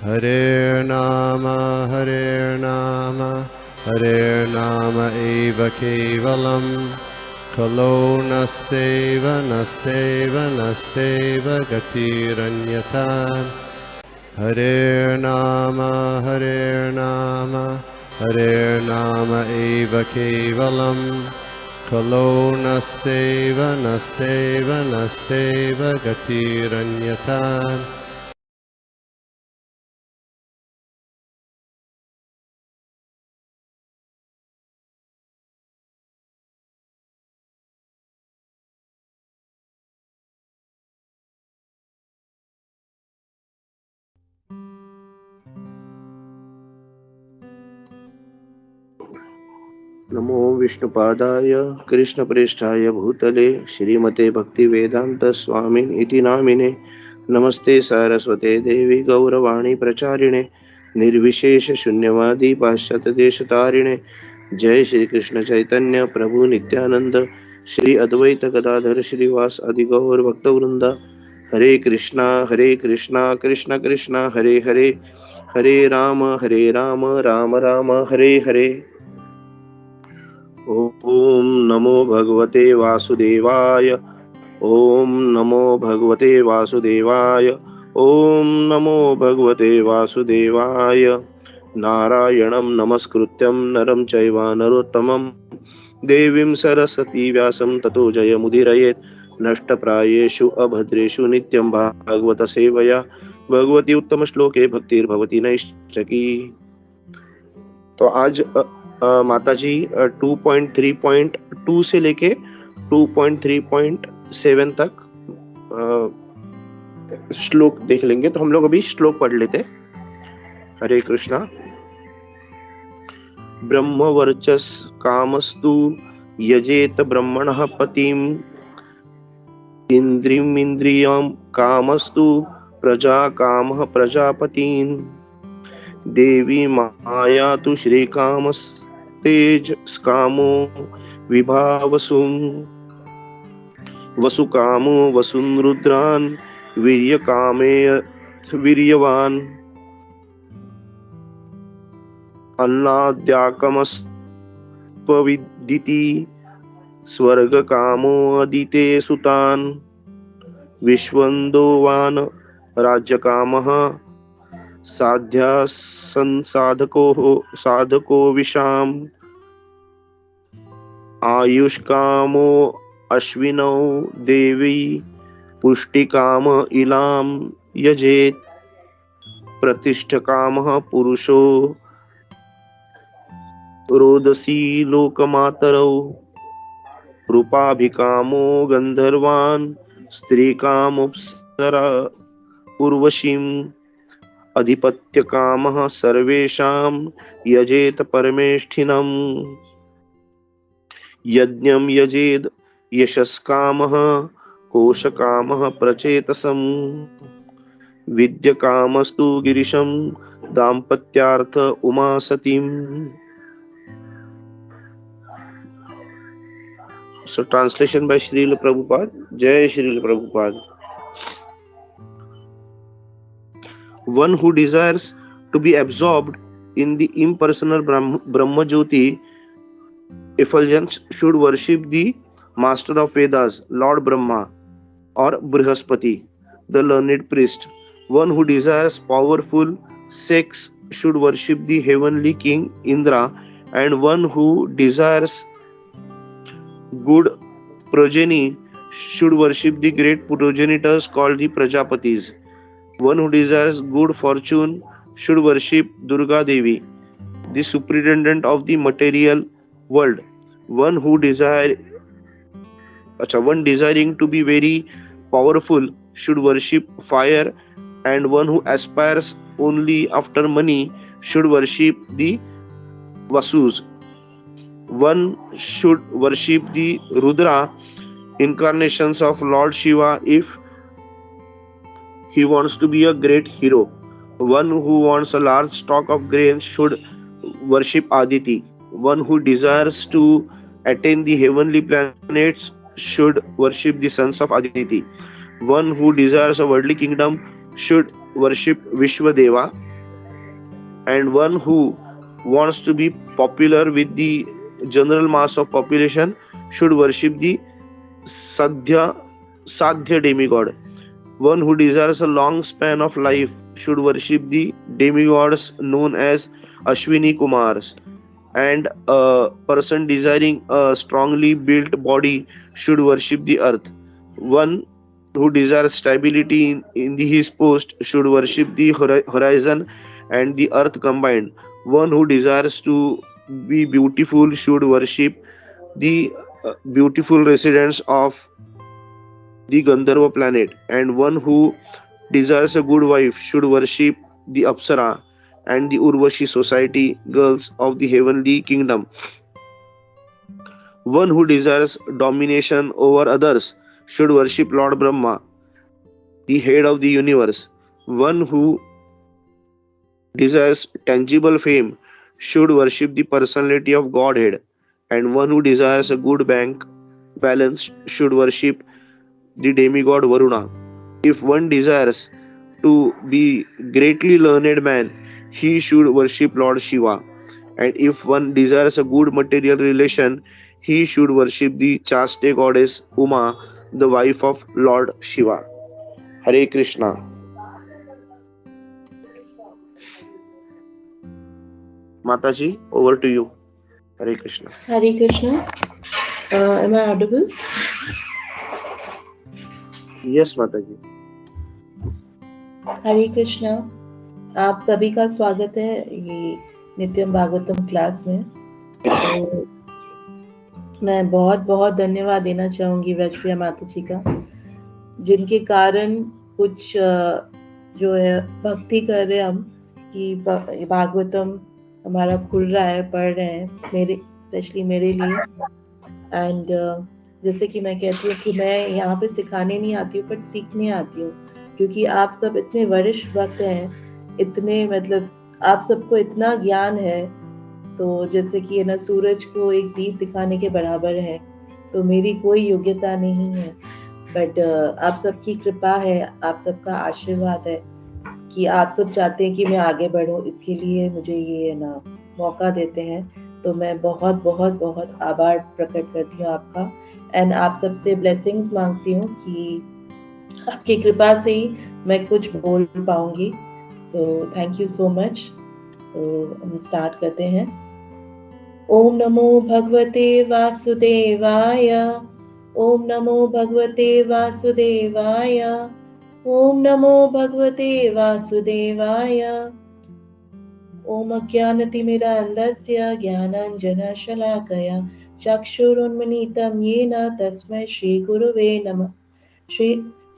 Hare Nama, Hare Nama eva kevalam, Kalo nasteva, nasteva, nasteva gatiranyata. Hare Nama, Hare Nama eva kevalam, Kalo nasteva, nasteva, nasteva gatiranyata. नमो विष्णुपादाय कृष्णप्रेष्ठाय भूतले श्रीमते भक्तिवेदांत स्वामिन इति नामिने। नमस्ते सारस्वते देवी गौरवाणी प्रचारिणे निर्विशेष शून्यवादी पाश्चात्य देशतारिणे। जय श्री कृष्ण चैतन्य प्रभु नित्यानंद श्री अद्वैत गदाधर श्रीवास आदि गौर भक्तवृंद। हरे कृष्णा कृष्ण कृष्ण हरे हरे, हरे राम राम राम हरे हरे। ओम नमो भगवते वासुदेवाय, ओम नमो भगवते वासुदेवाय, ओम नमो भगवते वासुदेवाय। नारायणं नमस्कृत्यं नरं चैव नरोत्तमं देवीं सरस्वती व्यासं ततो जयमुदीरयेत्। नष्टप्रायेषु अभद्रेषु नित्यं भागवत सेवया भगवती उत्तम श्लोके भक्तिर्भवति नैष्ठकी। तो आज माता जी 2.3.2 से लेके 2.3.7 तक श्लोक देख लेंगे। तो हम लोग अभी श्लोक पढ़ लेते। हरे कृष्णा। ब्रह्मवर्चस कामस्तु यजेत ब्रह्मणः पतिम्, इंद्रियम कामस्तु प्रजा कामः प्रजापतिन्, देवी माया तु श्रीकामस्तेज कामो विभावसुम्, वसुकामो वसुन् रुद्रान् वीर्यकामे वीर्यवान्, अन्नाद्याकमस्त्वविदिति स्वर्गकामो अदिते सुतान्, विश्वन्दोवान् राज्यकामः साध्या साधको विशाम, आयुष्कामो अश्विनौ देवी पुष्टिकाम इलाम यजेत, प्रतिष्ठकामः पुरुषो रोदसी लोकमातरौ, रूपाभिकामो गंधर्वान् स्त्रीकामोऽप्सरा उर्वशीम्, अधिपत्यकामः सर्वेषां यजेत परमेष्ठिनम्, यज्ञं यजेद यशस्कामः कोशकामः प्रचेतसम्, विद्यकामस्तु गिरिशं दाम्पत्यार्थ Uma सतीम्। So translation by Srila Prabhupada. Jai Srila Prabhupada. One who desires to be absorbed in the impersonal Brahma Jyoti effulgence should worship the master of Vedas, Lord Brahma, or Brihaspati, the learned priest. One who desires powerful sex should worship the heavenly king Indra, and one who desires good progeny should worship the great progenitors called the Prajapatis. One who desires good fortune should worship Durga Devi, the superintendent of the material world. One desiring to be very powerful should worship fire, and one who aspires only after money should worship the Vasus. One should worship the Rudra, incarnations of Lord Shiva, if he wants to be a great hero. One who wants a large stock of grain should worship Aditi. One who desires to attain the heavenly planets should worship the sons of Aditi. One who desires a worldly kingdom should worship Vishwadeva. and one who wants to be popular with the general mass of population should worship the Sadhya demigod. One who desires a long span of life should worship the demigods known as Ashwini Kumars, and a person desiring a strongly built body should worship the earth. One who desires stability in his post should worship the horizon and the earth combined. One who desires to be beautiful should worship the beautiful residents of the Gandharva planet, and one who desires a good wife should worship the Apsara and the Urvashi society girls of the heavenly kingdom. One who desires domination over others should worship Lord Brahma, the head of the universe. One who desires tangible fame should worship the personality of Godhead, and one who desires a good bank balance should worship the demigod Varuna. If one desires to be greatly learned man, he should worship Lord Shiva. And if one desires a good material relation, he should worship the chaste goddess Uma, the wife of Lord Shiva. Hare Krishna. Mataji, over to you. Hare Krishna. Hare Krishna. Am I audible? Yes, Mataji. हरे कृष्णा, आप सभी का स्वागत है ये नित्यम Bhagavatam class में। तो मैं बहुत बहुत धन्यवाद देना चाहूँगी व्रजप्रिया माता जी का, जिनके कारण कुछ जो है भक्ति कर रहे हम कि भागवतम हमारा खुल रहा है, पढ़ रहे हैं, मेरे स्पेशली मेरे लिए। एंड जैसे कि मैं कहती हूँ कि मैं यहाँ पे सिखाने नहीं आती हूँ बट सीखने आती हूँ, क्योंकि आप सब इतने वरिष्ठ भक्त हैं, इतने मतलब आप सबको इतना ज्ञान है, तो जैसे कि है ना सूरज को एक दीप दिखाने के बराबर है, तो मेरी कोई योग्यता नहीं है, बट आप सबकी कृपा है, आप सबका आशीर्वाद है कि आप सब चाहते हैं कि मैं आगे बढ़ूं, इसके लिए मुझे ये ना मौका देते हैं। तो मैं बहुत बहुत बहुत आभार प्रकट करती हूँ आपका, एंड आप सबसे ब्लेसिंग्स मांगती हूँ कि आपकी कृपा से ही मैं कुछ बोल पाऊंगी। तो थैंक यू सो मच। तो हम स्टार्ट करते हैं। ओम नमो भगवते वासुदेवाय, ओम नमो भगवते वासुदेवाय, ओम नमो भगवते वासुदेवाय। ओम अज्ञानतिमिरान्धस्य ज्ञानाञ्जनशलाकया चक्षुरुन्मिलितं येन तस्मै श्रीगुरुवे नमः। श्री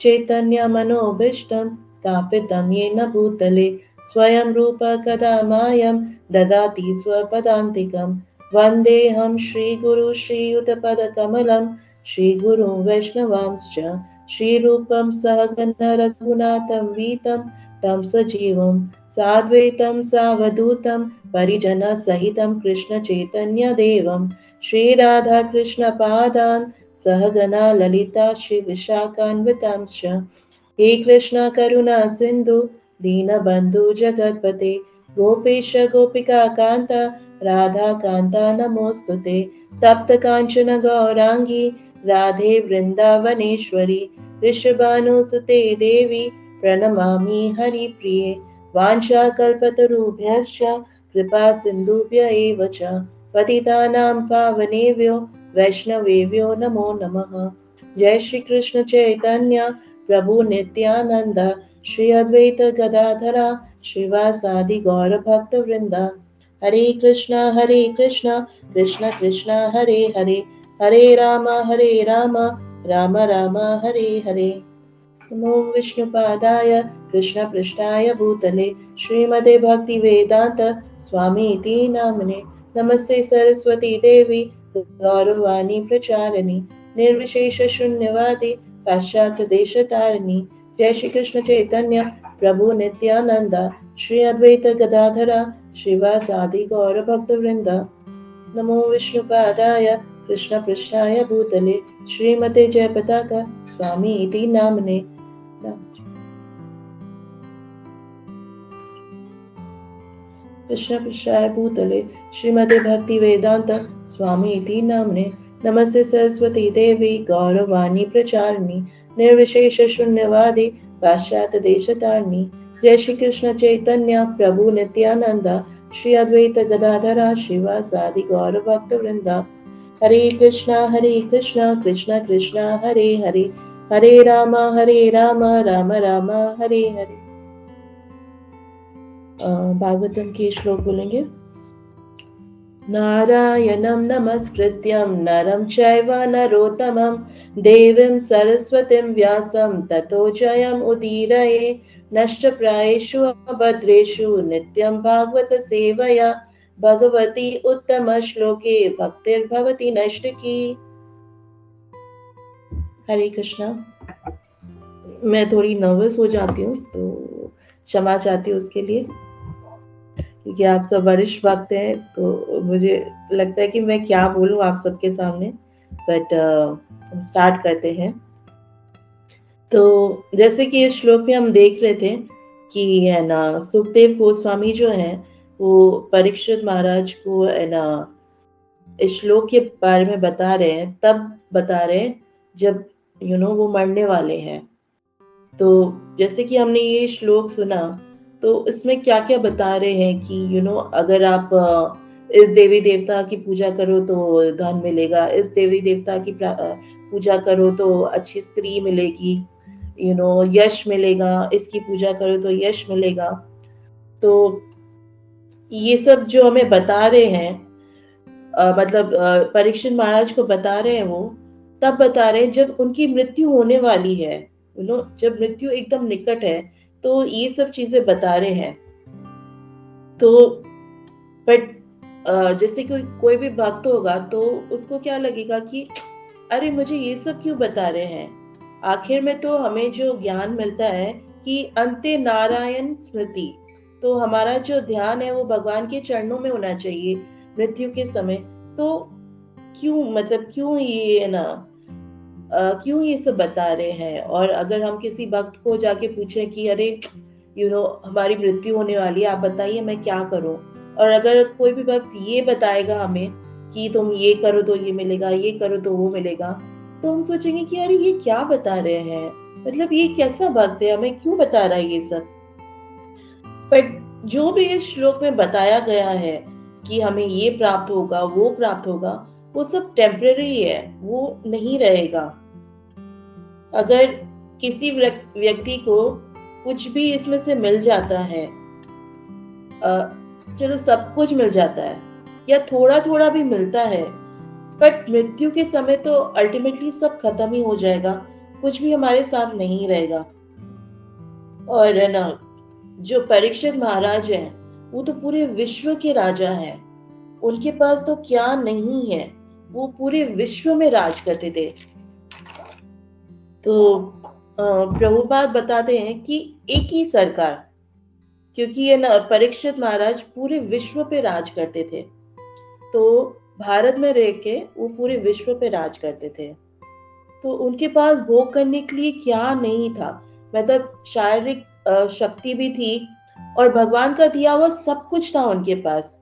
चैतन्यमनोभीष्टं स्थापितं येन भूतले स्वयं रूप कदा मायं ददाति स्वपदान्तिकं। वन्देऽहं श्रीगुरु श्रीयुतपदकमलं श्रीगुरुं वैष्णवांश्च श्रीरूपं सहगण रघुनाथं वीतं तं सजीवं साद्वैतं सावधूतं परिजनसहितं कृष्णचैतन्यदेवं श्रीराधाकृष्णपादान् सहगना ललिता श्रीविशाखान्वितांश्च। हे कृष्ण करुणा सिन्धु दीनबन्धु जगत्पते गोपेश गोपिका कान्ता राधा कान्ता नमोऽस्तुते। तप्त काञ्चन गौराङ्गी राधे वृन्दावनेश्वरी ऋषभानुसुते देवी प्रणमामि हरिप्रिये। वाञ्छाकल्पतरुभ्यश्च कृपा सिन्धुभ्य एव च पतितानां पावनेभ्यो वैष्णवेभ्यो नमो नमः। जय श्री कृष्ण चैतन्य प्रभु नित्यानंद श्री अद्वैत गदाधरा श्रीवासादि गौर भक्त वृंदा। हरे कृष्णा कृष्ण कृष्ण हरे हरे, हरे राम राम राम हरे हरे। नमो विष्णुपादाय कृष्ण पृष्ठाय भूतले श्रीमते भक्ति वेदांत स्वामी इति नामने। नमस्ते सरस्वती देवी गौरवाणी प्रचारिणी निर्विशेष शून्यवादी पाश्चात्य देश तारिणी। जय श्री कृष्ण चैतन्य प्रभु नित्यानंद श्री अद्वैत गदाधरा श्रीवासादि गौर भक्त वृंदा। नमो विष्णुपादाय कृष्ण पृष्ठाय भूतले श्रीमते जय पताका स्वामी इति नामने। कृष्ण पृष्ठाय भूतले श्रीमते भक्ति वेदांत स्वामी इति नाम्ने नमस्ते सरस्वती देवी गौरवाणी प्रचारिणी निर्विशेष शून्यवादी पाश्चात्य देशतारिणी। जय श्री कृष्ण चैतन्य प्रभु नित्यानंद श्री अद्वैत गदाधरा श्रीवासादि गौर भक्त वृंदा। हरे कृष्णा कृष्णा कृष्णा हरे हरे, हरे राम राम राम हरे हरे। भागवतम के श्लोक बोलेंगे। नारायणं नमस्कृत्यं नरं चैव नरोत्तमं देवीं सरस्वतीं व्यासं ततो जयम् उदीरये। नष्टप्रायेषु अभद्रेषु नित्यं भागवत सेवया भगवती उत्तम श्लोके भक्तिर्भवति नष्टकी। हरे कृष्णा। मैं थोड़ी नर्वस हो जाती हूँ तो क्षमा चाहती हूँ उसके लिए, क्योंकि आप सब वरिष्ठ भक्त हैं तो मुझे लगता है कि मैं क्या बोलूं आप सबके सामने। बट स्टार्ट करते हैं। तो जैसे कि इस श्लोक में हम देख रहे थे कि है ना, सुखदेव गोस्वामी जो हैं वो परीक्षित महाराज को है ना इस श्लोक के बारे में बता रहे हैं, तब बता रहे हैं जब वो मरने वाले हैं। तो जैसे कि हमने ये श्लोक सुना तो इसमें क्या क्या बता रहे हैं कि अगर आप इस देवी देवता की पूजा करो तो धन मिलेगा, इस देवी देवता की पूजा करो तो अच्छी स्त्री मिलेगी, यश मिलेगा, इसकी पूजा करो तो यश मिलेगा। तो ये सब जो हमें बता रहे हैं, मतलब परीक्षित महाराज को बता रहे हैं, वो तब बता रहे हैं जब उनकी मृत्यु होने वाली है, जब मृत्यु एकदम निकट है, तो ये सब चीजें बता रहे हैं। तो बट जैसे कोई भी भक्त होगा तो उसको क्या लगेगा कि अरे मुझे ये सब क्यों बता रहे हैं। आखिर में तो हमें जो ज्ञान मिलता है कि अंते नारायण स्मृति, तो हमारा जो ध्यान है वो भगवान के चरणों में होना चाहिए मृत्यु के समय। तो क्यों ये है ना, क्यों ये सब बता रहे हैं। और अगर हम किसी भक्त को जाके पूछें कि अरे हमारी मृत्यु होने वाली है, आप बताइए मैं क्या करूं, और अगर कोई भी भक्त ये बताएगा हमें कि तुम ये करो तो ये मिलेगा, ये करो तो वो मिलेगा, तो हम सोचेंगे कि अरे ये क्या बता रहे हैं, मतलब ये कैसा भक्त है, हमें क्यों बता रहा है ये सब। बट जो भी इस श्लोक में बताया गया है कि हमें ये प्राप्त होगा, वो प्राप्त होगा, वो सब टेम्पररी है, वो नहीं रहेगा। अगर किसी व्यक्ति को कुछ भी इसमें से मिल जाता है, चलो सब कुछ मिल जाता है या थोड़ा थोड़ा भी मिलता है, बट मृत्यु के समय तो अल्टीमेटली सब खत्म ही हो जाएगा, कुछ भी हमारे साथ नहीं रहेगा। और है ना, जो परीक्षित महाराज हैं वो तो पूरे विश्व के राजा हैं, उनके पास तो क्या नहीं है, वो पूरे विश्व में राज करते थे। तो प्रभुपाद बताते हैं कि एक ही सरकार, क्योंकि ये ना परीक्षित महाराज पूरे विश्व पे राज करते थे, तो भारत में रह के वो पूरे विश्व पे राज करते थे। तो उनके पास भोग करने के लिए क्या नहीं था, मतलब शारीरिक शक्ति भी थी और भगवान का दिया हुआ सब कुछ था उनके पास।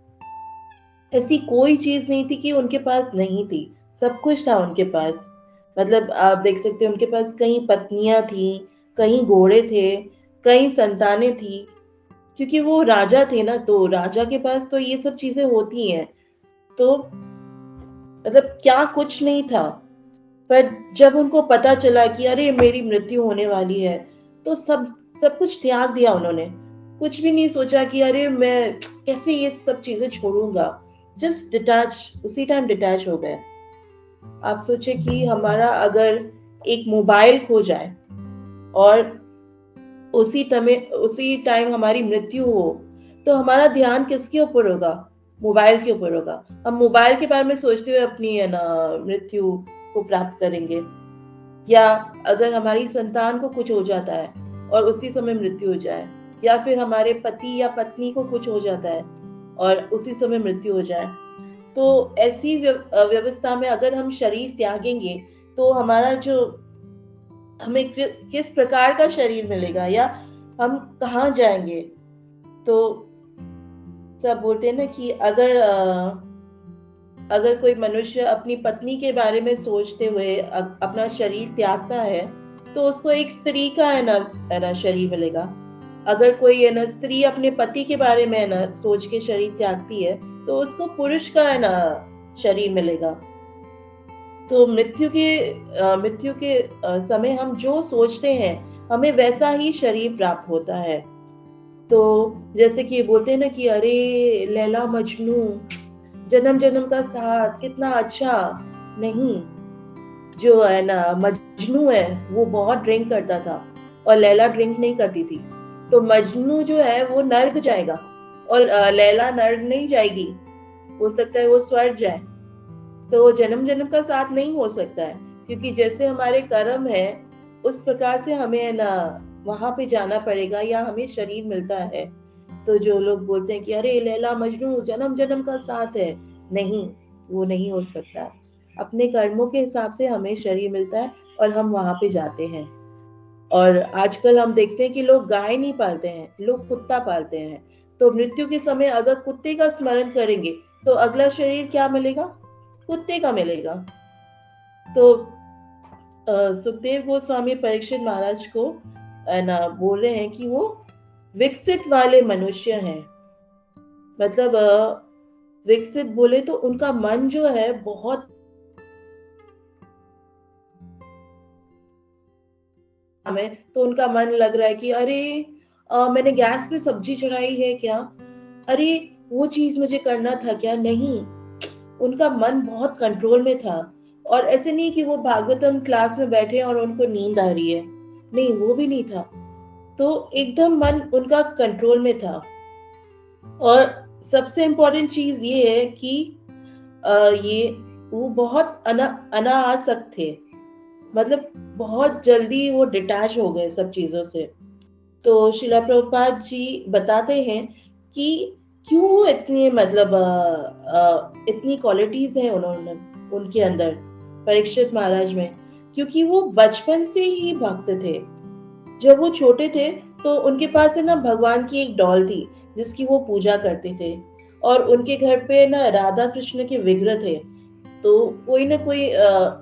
ऐसी कोई चीज नहीं थी कि उनके पास नहीं थी, सब कुछ था उनके पास। मतलब आप देख सकते हैं उनके पास कई पत्नियां थी, कई घोड़े थे, कई संतानें थी, क्योंकि वो राजा थे ना, तो राजा के पास तो ये सब चीजें होती हैं। तो मतलब क्या कुछ नहीं था। पर जब उनको पता चला कि अरे मेरी मृत्यु होने वाली है, तो सब कुछ त्याग दिया उन्होंने। कुछ भी नहीं सोचा कि अरे मैं कैसे ये सब चीजें छोड़ूंगा, जस्ट डिटैच, उसी टाइम डिटैच हो गए। आप सोचे कि हमारा अगर एक मोबाइल खो जाए और उसी टाइम हमारी मृत्यु हो, तो हमारा ध्यान किसके ऊपर होगा, मोबाइल के ऊपर होगा। हम मोबाइल के बारे में सोचते हुए अपनी है ना मृत्यु को प्राप्त करेंगे। या अगर हमारी संतान को कुछ हो जाता है और उसी समय मृत्यु हो जाए, या फिर हमारे पति या पत्नी को कुछ हो जाता है और उसी समय मृत्यु हो जाए, तो ऐसी व्यवस्था में अगर हम शरीर त्यागेंगे तो हमारा जो हमें किस प्रकार का शरीर मिलेगा या हम कहाँ जाएंगे। तो सब बोलते हैं ना कि अगर कोई मनुष्य अपनी पत्नी के बारे में सोचते हुए अपना शरीर त्यागता है तो उसको एक स्त्री का है ना शरीर मिलेगा। अगर कोई है ना स्त्री अपने पति के बारे में है ना सोच के शरीर त्यागती है तो उसको पुरुष का है ना शरीर मिलेगा। तो मृत्यु के समय हम जो सोचते हैं हमें वैसा ही शरीर प्राप्त होता है। तो जैसे कि बोलते हैं ना कि अरे लैला मजनू जन्म जन्म का साथ कितना अच्छा। नहीं, जो है ना मजनू है वो बहुत ड्रिंक करता था और लैला ड्रिंक नहीं करती थी। तो मजनू जो है वो नर्क जाएगा और लैला नर्क नहीं जाएगी, हो सकता है वो स्वर्ग जाए। तो जन्म जन्म का साथ नहीं हो सकता है, क्योंकि जैसे हमारे कर्म है उस प्रकार से हमें है ना वहां पे जाना पड़ेगा या हमें शरीर मिलता है। तो जो लोग बोलते हैं कि अरे लैला मजनू जन्म जन्म का साथ है, नहीं, वो नहीं हो सकता। अपने कर्मों के हिसाब से हमें शरीर मिलता है और हम वहां पे जाते हैं। और आजकल हम देखते हैं कि लोग गाय नहीं पालते हैं, लोग कुत्ता पालते हैं। तो मृत्यु के समय अगर कुत्ते का स्मरण करेंगे तो अगला शरीर क्या मिलेगा? कुत्ते का मिलेगा। तो सुखदेव गोस्वामी परीक्षित महाराज को ना बोल रहे हैं कि वो विकसित वाले मनुष्य हैं। मतलब विकसित बोले तो उनका मन जो है बहुत हमें, तो उनका मन लग रहा है कि अरे मैंने गैस पे सब्जी चढ़ाई है क्या, अरे वो चीज मुझे करना था क्या। नहीं, उनका मन बहुत कंट्रोल में था। और ऐसे नहीं कि वो भागवतम क्लास में बैठे और उनको नींद आ रही है, नहीं, वो भी नहीं था। तो एकदम मन उनका कंट्रोल में था। और सबसे इम्पोर्टेंट चीज ये है कि ये वो बहुत अनासक्त थे, मतलब बहुत जल्दी वो डिटैच हो गए सब चीजों से। तो शिला प्रभुपाद जी बताते हैं कि क्यों इतने मतलब इतनी क्वालिटीज हैं उन्होंने उनके अंदर परीक्षित महाराज में, क्योंकि वो बचपन से ही भक्त थे। जब वो छोटे थे तो उनके पास है ना भगवान की एक डॉल थी जिसकी वो पूजा करते थे, और उनके घर पे ना राधा कृष्ण के विग्रह थे। तो कोई ना कोई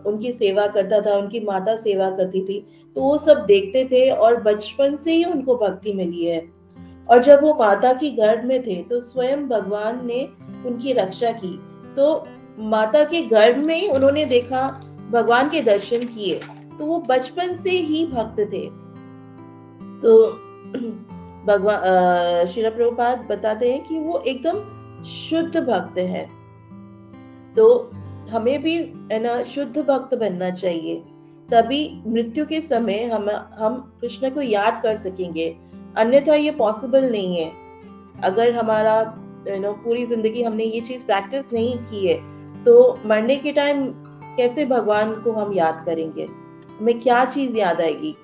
उनकी सेवा करता था, उनकी माता सेवा करती थी, तो वो सब देखते थे और बचपन से ही उनको भक्ति मिली है। और जब वो माता की गर्भ में थे तो स्वयं भगवान ने उनकी रक्षा की। तो माता के गर्भ में ही उन्होंने देखा, भगवान के दर्शन किए, तो वो बचपन से ही भक्त थे। तो भगवान श्रील प्रभुपाद बताते हैं कि वो एकदम शुद्ध भक्त है। तो हमें भी है ना शुद्ध भक्त बनना चाहिए, तभी मृत्यु के समय हम कृष्ण को याद कर सकेंगे, अन्यथा ये पॉसिबल नहीं है। अगर हमारा पूरी जिंदगी हमने ये चीज प्रैक्टिस नहीं की है तो मरने के टाइम कैसे भगवान को हम याद करेंगे, हमें क्या चीज याद आएगी।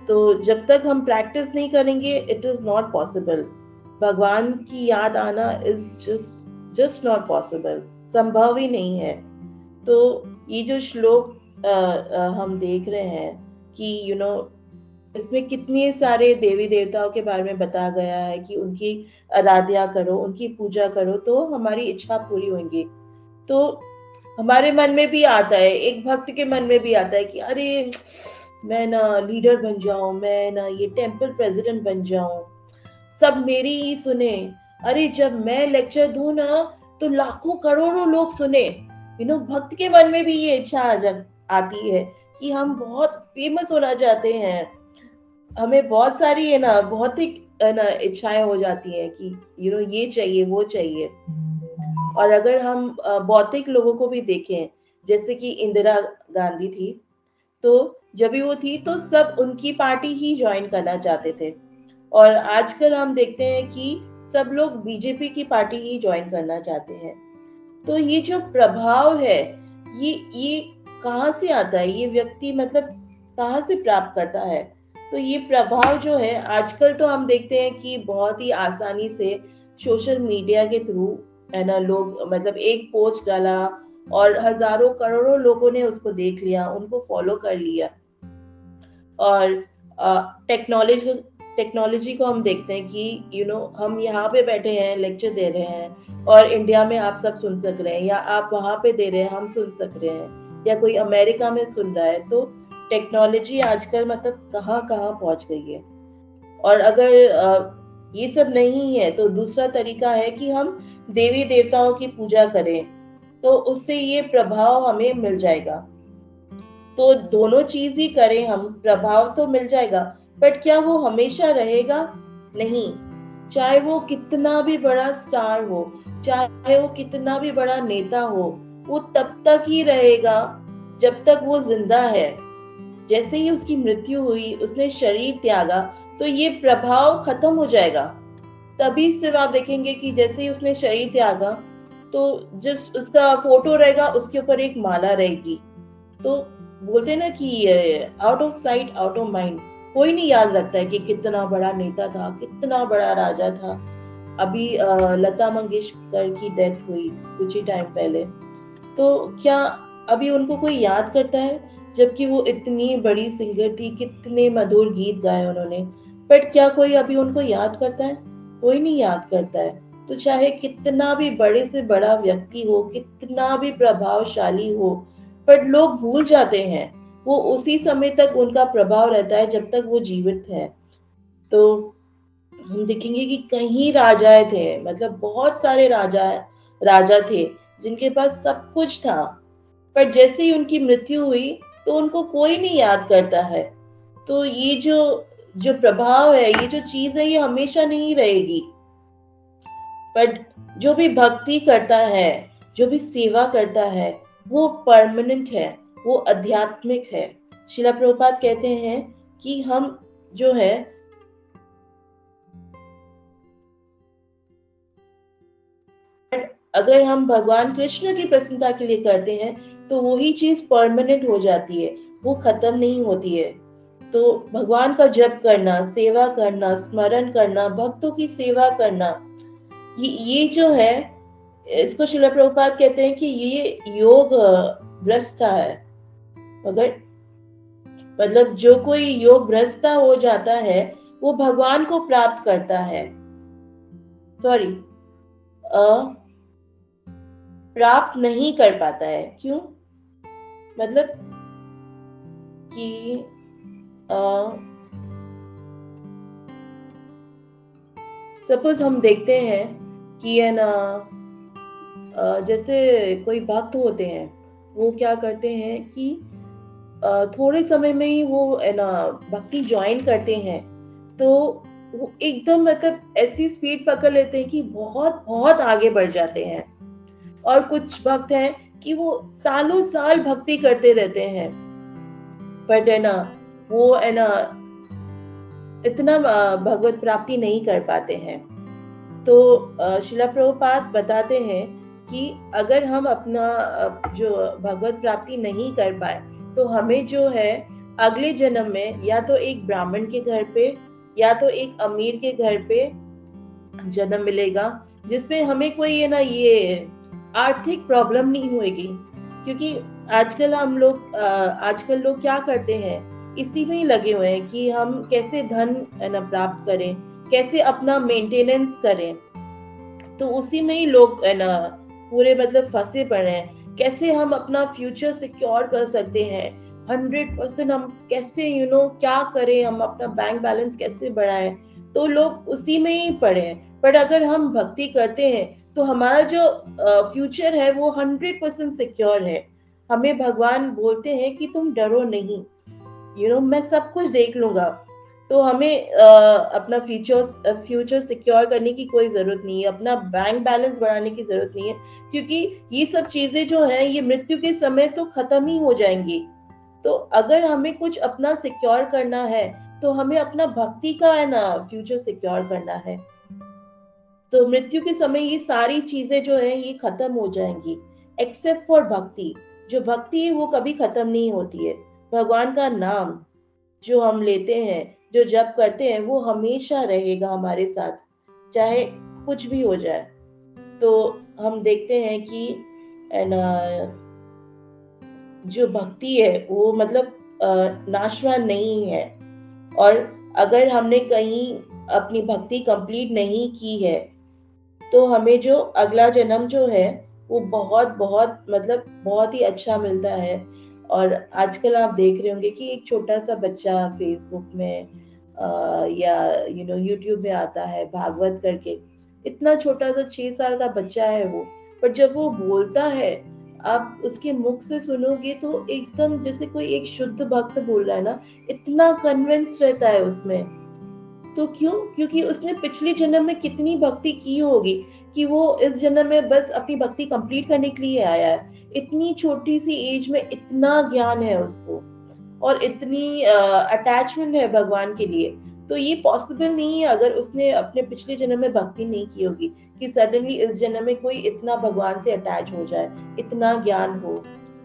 तो जब तक हम प्रैक्टिस नहीं करेंगे इट इज नॉट पॉसिबल, भगवान की याद आना इज जस्ट नॉट पॉसिबल, संभव ही नहीं है। तो ये जो श्लोक हम देख रहे हैं कि इसमें कितने सारे देवी देवताओं के बारे में बताया गया है कि उनकी आराधना करो, उनकी पूजा करो तो हमारी इच्छा पूरी होंगी। तो हमारे मन में भी आता है, एक भक्त के मन में भी आता है कि अरे मैं ना लीडर बन जाऊं, मैं ना ये टेम्पल प्रेसिडेंट बन जाऊं, सब मेरी ही सुने। अरे जब मैं लेक्चर दूं ना तो लाखों करोड़ों लोग सुने। भक्त के मन में भी ये इच्छा जब आती है कि हम बहुत फेमस होना चाहते हैं, हमें बहुत सारी है ना भौतिक ना इच्छाएं हो जाती हैं कि ये चाहिए वो चाहिए। और अगर हम भौतिक लोगों को भी देखें, जैसे कि इंदिरा गांधी थी, तो जब भी वो थी तो सब उनकी पार्टी ही ज्वाइन करना चाहते थे, और आजकल हम देखते हैं कि सब लोग बीजेपी की पार्टी ही ज्वाइन करना चाहते हैं। तो ये जो प्रभाव है ये कहाँ से आता है, ये व्यक्ति मतलब कहाँ से प्राप्त करता है। तो ये प्रभाव जो है आजकल तो हम देखते हैं कि बहुत ही आसानी से सोशल मीडिया के थ्रू है ना, लोग मतलब एक पोस्ट डाला और हजारों करोड़ों लोगों ने उसको देख लिया, उनको फॉलो कर लिया। और टेक्नोलॉजी को हम देखते हैं कि हम यहाँ पे बैठे हैं, लेक्चर दे रहे हैं और इंडिया में आप सब सुन सक रहे हैं, या आप वहाँ पे दे रहे हैं, हम सुन सक रहे हैं, या कोई अमेरिका में सुन रहा है। तो टेक्नोलॉजी आजकल मतलब कहाँ कहाँ पहुँच गई है। और अगर ये सब नहीं है तो दूसरा तरीका है कि हम देवी देवताओं की पूजा करें, तो उससे ये प्रभाव हमें मिल जाएगा। तो दोनों चीज ही करें हम, प्रभाव तो मिल जाएगा, बट क्या वो हमेशा रहेगा? नहीं। चाहे वो कितना भी बड़ा स्टार हो, चाहे वो कितना भी बड़ा नेता हो, वो तब तक ही रहेगा जब तक वो जिंदा है। जैसे ही उसकी मृत्यु हुई, उसने शरीर त्यागा, तो ये प्रभाव खत्म हो जाएगा। तभी सिर्फ आप देखेंगे कि जैसे ही उसने शरीर त्यागा, तो जिस उसका फोटो रहेगा उसके ऊपर एक माला रहेगी। तो बोलते हैं ना कि out of sight out of mind. कोई नहीं याद रखता है कि कितना बड़ा नेता था, कितना बड़ा राजा था। अभी लता मंगेशकर की डेथ हुई कुछ ही टाइम पहले, तो क्या अभी उनको कोई याद करता है? जबकि वो इतनी बड़ी सिंगर थी, कितने मधुर गीत गाए उन्होंने, बट क्या कोई अभी उनको याद करता है? कोई नहीं याद करता है। तो चाहे कितना भी बड़े से बड़ा व्यक्ति हो, कितना भी प्रभावशाली हो, पर लोग भूल जाते हैं। वो उसी समय तक उनका प्रभाव रहता है जब तक वो जीवित है। तो हम देखेंगे कि कई राजाएं थे, मतलब बहुत सारे राजा थे जिनके पास सब कुछ था, पर जैसे ही उनकी मृत्यु हुई तो उनको कोई नहीं याद करता है। तो ये जो जो प्रभाव है, ये जो चीज है, ये हमेशा नहीं रहेगी। पर जो भी भक्ति करता है, जो भी सेवा करता है, वो परमानेंट है, वो आध्यात्मिक है। शिला प्रभुपाद कहते हैं कि हम जो है अगर हम भगवान कृष्ण की प्रसन्नता के लिए करते हैं तो वही चीज परमानेंट हो जाती है, वो खत्म नहीं होती है। तो भगवान का जप करना, सेवा करना, स्मरण करना, भक्तों की सेवा करना, ये जो है, इसको शिला प्रभुपाद कहते हैं कि ये योग भ्रष्टा है। मगर मतलब जो कोई योग भ्रष्टा हो जाता है, वो भगवान को प्राप्त करता है, सॉरी, प्राप्त नहीं कर पाता है। क्यों? मतलब कि सपोज हम देखते हैं कि है ना, जैसे कोई भक्त होते हैं, वो क्या करते हैं कि थोड़े समय में ही वो है ना भक्ति ज्वाइन करते हैं, तो वो एकदम मतलब ऐसी स्पीड पकड़ लेते हैं कि बहुत बहुत आगे बढ़ जाते हैं। और कुछ भक्त हैं कि वो सालों साल भक्ति करते रहते हैं, बट है ना वो है ना इतना भगवत प्राप्ति नहीं कर पाते हैं। तो शिला प्रभुपाद बताते हैं कि अगर हम अपना जो भगवत प्राप्ति नहीं कर पाए, तो हमें जो है अगले जन्म में या तो एक ब्राह्मण के घर पे या तो एक अमीर के घर पे जन्म मिलेगा, जिसमें हमें कोई है ना ये आर्थिक प्रॉब्लम नहीं होगी। क्योंकि आजकल लोग क्या करते हैं, इसी में ही लगे हुए हैं कि हम कैसे धन है ना प्राप्त करें, कैसे अपना मेंटेनेंस करें। तो उसी में ही लोग है ना पूरे मतलब फंसे पड़े हैं। कैसे हम अपना फ्यूचर सिक्योर कर सकते हैं 100%, हम कैसे क्या करें, हम अपना बैंक बैलेंस कैसे बढ़ाएं, तो लोग उसी में ही पड़े हैं। पर अगर हम भक्ति करते हैं तो हमारा जो फ्यूचर है वो 100% सिक्योर है। हमें भगवान बोलते हैं कि तुम डरो नहीं, मैं सब कुछ देख लूंगा। तो हमें अपना फ्यूचर सिक्योर करने की कोई जरूरत नहीं है, अपना बैंक बैलेंस बढ़ाने की जरूरत नहीं है, क्योंकि ये सब चीजें जो है ये मृत्यु के समय तो खत्म ही हो जाएंगी। तो अगर हमें कुछ अपना सिक्योर करना है तो हमें अपना भक्ति का है ना फ्यूचर सिक्योर करना है। तो मृत्यु के समय ये सारी चीजें जो है ये खत्म हो जाएंगी, एक्सेप्ट फॉर भक्ति। जो भक्ति है वो कभी खत्म नहीं होती है। भगवान का नाम जो हम लेते हैं, जो जप करते हैं, वो हमेशा रहेगा हमारे साथ, चाहे कुछ भी हो जाए। तो हम देखते हैं कि है ना जो भक्ति है वो मतलब नाशवान नहीं है। और अगर हमने कहीं अपनी भक्ति कंप्लीट नहीं की है तो हमें जो अगला जन्म जो है वो बहुत बहुत मतलब बहुत ही अच्छा मिलता है। और आजकल आप देख रहे होंगे कि एक छोटा सा बच्चा फेसबुक में या यूट्यूब में आता है भागवत करके, इतना छोटा सा 6 साल का बच्चा है वो, पर जब वो बोलता है आप उसके मुख से सुनोगे तो एकदम जैसे कोई एक शुद्ध भक्त बोल रहा है ना, इतना कन्विंस रहता है उसमें। तो क्यों? क्योंकि उसने पिछले जन्म में कितनी भक्ति की होगी कि वो इस जन्म में बस अपनी भक्ति कंप्लीट करने के लिए आया है। इतनी छोटी सी एज में इतना ज्ञान है उसको और इतनी अटैचमेंट है भगवान के लिए। तो ये पॉसिबल नहीं है अगर उसने अपने पिछले जन्म में भक्ति नहीं की होगी कि सडनली इस जन्म में कोई इतना भगवान से अटैच हो जाए, इतना ज्ञान हो।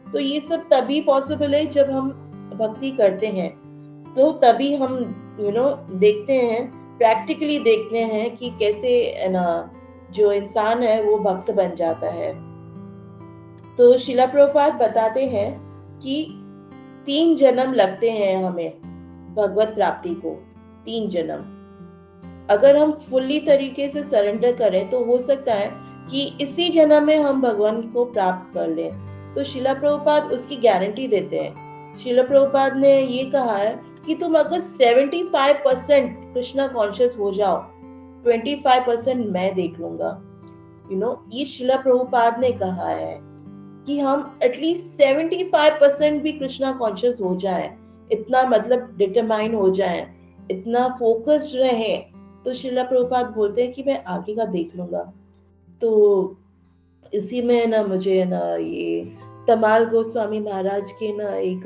तो ये सब तभी पॉसिबल है जब हम भक्ति करते हैं। तो तभी हम देखते हैं, प्रैक्टिकली देखते हैं कि कैसे ना जो इंसान है वो भक्त बन जाता है। तो शिला प्रभुपाद बताते हैं कि 3 जन्म लगते हैं हमें भगवत प्राप्ति को, 3 जन्म। अगर हम फुल्ली तरीके से सरेंडर करें तो हो सकता है कि इसी जन्म में हम भगवान को प्राप्त कर लें। तो शिला प्रभुपाद उसकी गारंटी देते हैं। शिला प्रभुपाद ने ये कहा है कि तुम अगर 75% कृष्णा कॉन्शियस हो जाओ, 25% मैं देख लूंगा। ये शिला प्रभुपाद ने कहा है कि हम एटलीस्ट 75% भी कृष्णा कॉन्शियस हो जाए, इतना मतलब डिटरमाइन हो जाए, इतना फोकस्ड रहे, तो शिला प्रभुपाद बोलते हैं कि मैं आगे का देख लूंगा। तो इसी में ना मुझे ना ये तमाल गोस्वामी महाराज के ना एक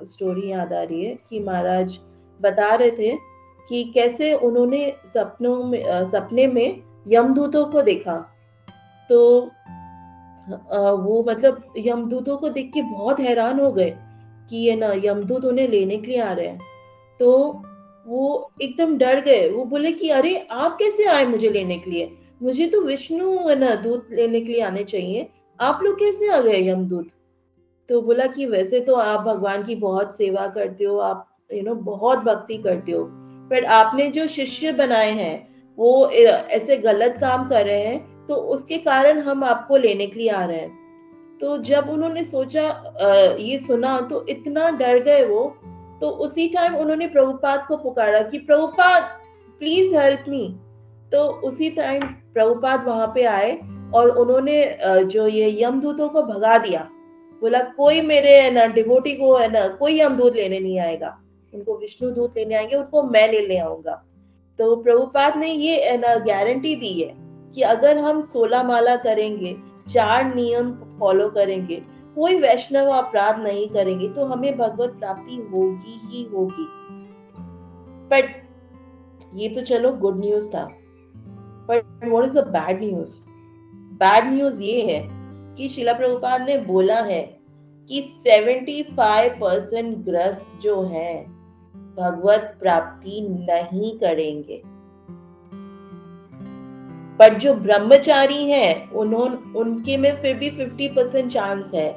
स्टोरी याद आ रही है कि महाराज बता रहे थे कि कैसे उन्होंने सपने में यमदूतों को देखा। तो वो मतलब यमदूतों को देख के बहुत हैरान हो गए कि ये ना यमदूत उन्हें लेने के लिए आ रहे हैं। तो वो एकदम डर गए। वो बोले कि अरे आप कैसे आए मुझे लेने के लिए? मुझे तो विष्णु ना दूत लेने के लिए आने चाहिए, आप लोग कैसे आ गए यमदूत? तो बोला कि वैसे तो आप भगवान की बहुत सेवा करते हो, आप बहुत भक्ति करते हो, पर आपने जो शिष्य बनाए हैं वो ऐसे गलत काम कर रहे हैं, तो उसके कारण हम आपको लेने के लिए आ रहे हैं। तो जब उन्होंने सोचा ये सुना तो इतना डर गए वो। तो उसी टाइम उन्होंने प्रभुपाद को पुकारा कि प्रभुपाद प्लीज हेल्प मी। तो उसी टाइम प्रभुपाद वहां पे आए और उन्होंने जो ये यमदूतों को भगा दिया। बोला कोई मेरे है ना डिवोटी को है ना कोई यमदूत लेने नहीं आएगा, उनको विष्णु दूत लेने आएंगे, उनको मैं लेने आऊंगा। तो प्रभुपाद ने ये है ना गारंटी दी है कि अगर हम 16 माला करेंगे, 4 नियम फॉलो करेंगे, कोई वैष्णव अपराध नहीं करेंगे, तो हमें भगवत प्राप्ति होगी ही होगी। बट ये तो चलो गुड न्यूज था, but what is the bad news? Bad news ये है कि शिला प्रभुपाद ने बोला है कि 75% ग्रस्त जो हैं भगवत प्राप्ति नहीं करेंगे, पर जो ब्रह्मचारी हैं उनके में फिर भी 50% चांस है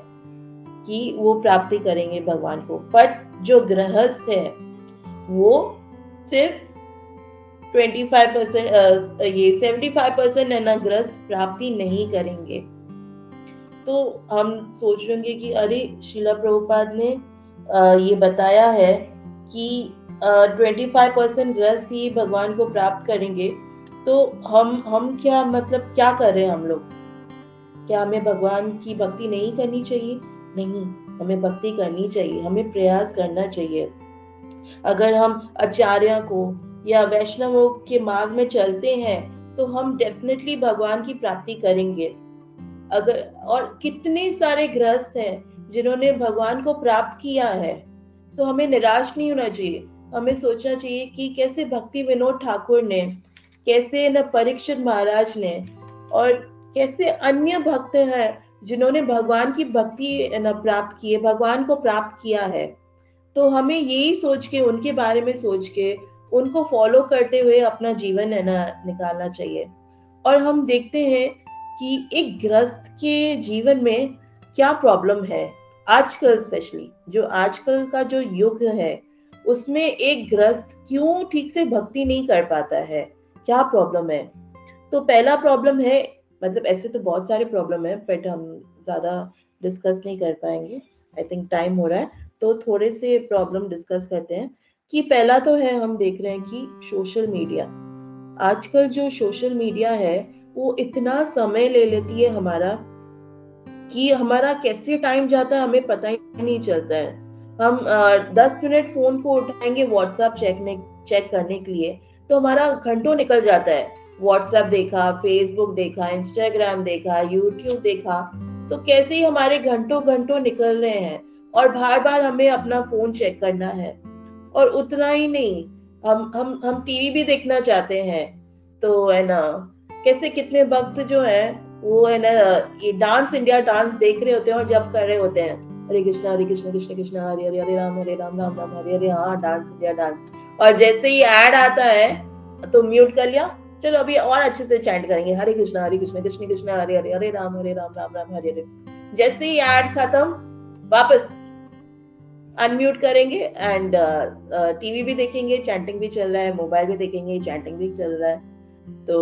कि वो प्राप्ति करेंगे भगवान को। पर जो गृहस्थ है वो सिर्फ 25% ये 75% है ना गृहस्थ प्राप्ति नहीं करेंगे। तो हम सोच लेंगे कि अरे शिला प्रभुपाद ने ये बताया है कि 25% गृहस्थ ही भगवान को प्राप्त करेंगे, तो हम क्या मतलब क्या कर रहे हैं हम लोग? क्या हमें भगवान की भक्ति नहीं करनी चाहिए? नहीं, हमें भक्ति करनी चाहिए, हमें प्रयास करना चाहिए। अगर हम आचार्य को या वैष्णवों के मार्ग में चलते हैं तो हम डेफिनेटली भगवान की प्राप्ति करेंगे। अगर और कितने सारे गृहस्थ हैं जिन्होंने भगवान को प्राप्त किया है, तो हमें निराश नहीं होना चाहिए। हमें सोचना चाहिए कि कैसे भक्ति विनोद ठाकुर ने, कैसे न परीक्षित महाराज ने, और कैसे अन्य भक्त हैं जिन्होंने भगवान की भक्ति न प्राप्त की है, भगवान को प्राप्त किया है। तो हमें यही सोच के, उनके बारे में सोच के, उनको फॉलो करते हुए अपना जीवन है ना निकालना चाहिए। और हम देखते हैं कि एक गृहस्थ के जीवन में क्या प्रॉब्लम है आजकल, स्पेशली जो आजकल का जो युग है उसमें एक गृहस्थ क्यों ठीक से भक्ति नहीं कर पाता है, क्या प्रॉब्लम है? तो पहला प्रॉब्लम है, मतलब ऐसे तो बहुत सारे प्रॉब्लम है बट हम ज्यादा डिस्कस नहीं कर पाएंगे, आई थिंक टाइम हो रहा है, तो थोड़े से प्रॉब्लम डिस्कस करते हैं। कि पहला तो है, हम देख रहे हैं कि सोशल मीडिया, आजकल जो सोशल मीडिया है वो इतना समय ले लेती है हमारा कि हमारा कैसे टाइम जाता है हमें पता ही नहीं चलता है। हम 10 मिनट फोन को उठाएंगे व्हाट्सएप चेक करने के लिए, तो हमारा घंटों निकल जाता है। व्हाट्सएप देखा, फेसबुक देखा, इंस्टाग्राम देखा, यूट्यूब देखा, तो कैसे ही हमारे घंटों घंटों निकल रहे हैं और बार बार हमें अपना फोन चेक करना है। और उतना ही नहीं, हम टीवी भी देखना चाहते हैं, तो है ना, कैसे कितने वक्त जो है वो है ना ये डांस इंडिया डांस देख रहे होते हैं और जब कर रहे होते हैं हरे कृष्णा कृष्ण कृष्ण हरे हरे हरे राम राम राम हरे हरे, हाँ डांस इंडिया डांस, और जैसे ही ऐड आता है तो म्यूट कर लिया, चलो अभी और अच्छे से चैंट करेंगे हरे कृष्ण कृष्ण कृष्ण हरे हरे हरे राम राम राम हरे हरे। जैसे ही ऐड खत्म वापस अनम्यूट करेंगे एंड टीवी भी देखेंगे, चैंटिंग भी चल रहा है, मोबाइल भी देखेंगे, चैंटिंग भी चल रहा है। तो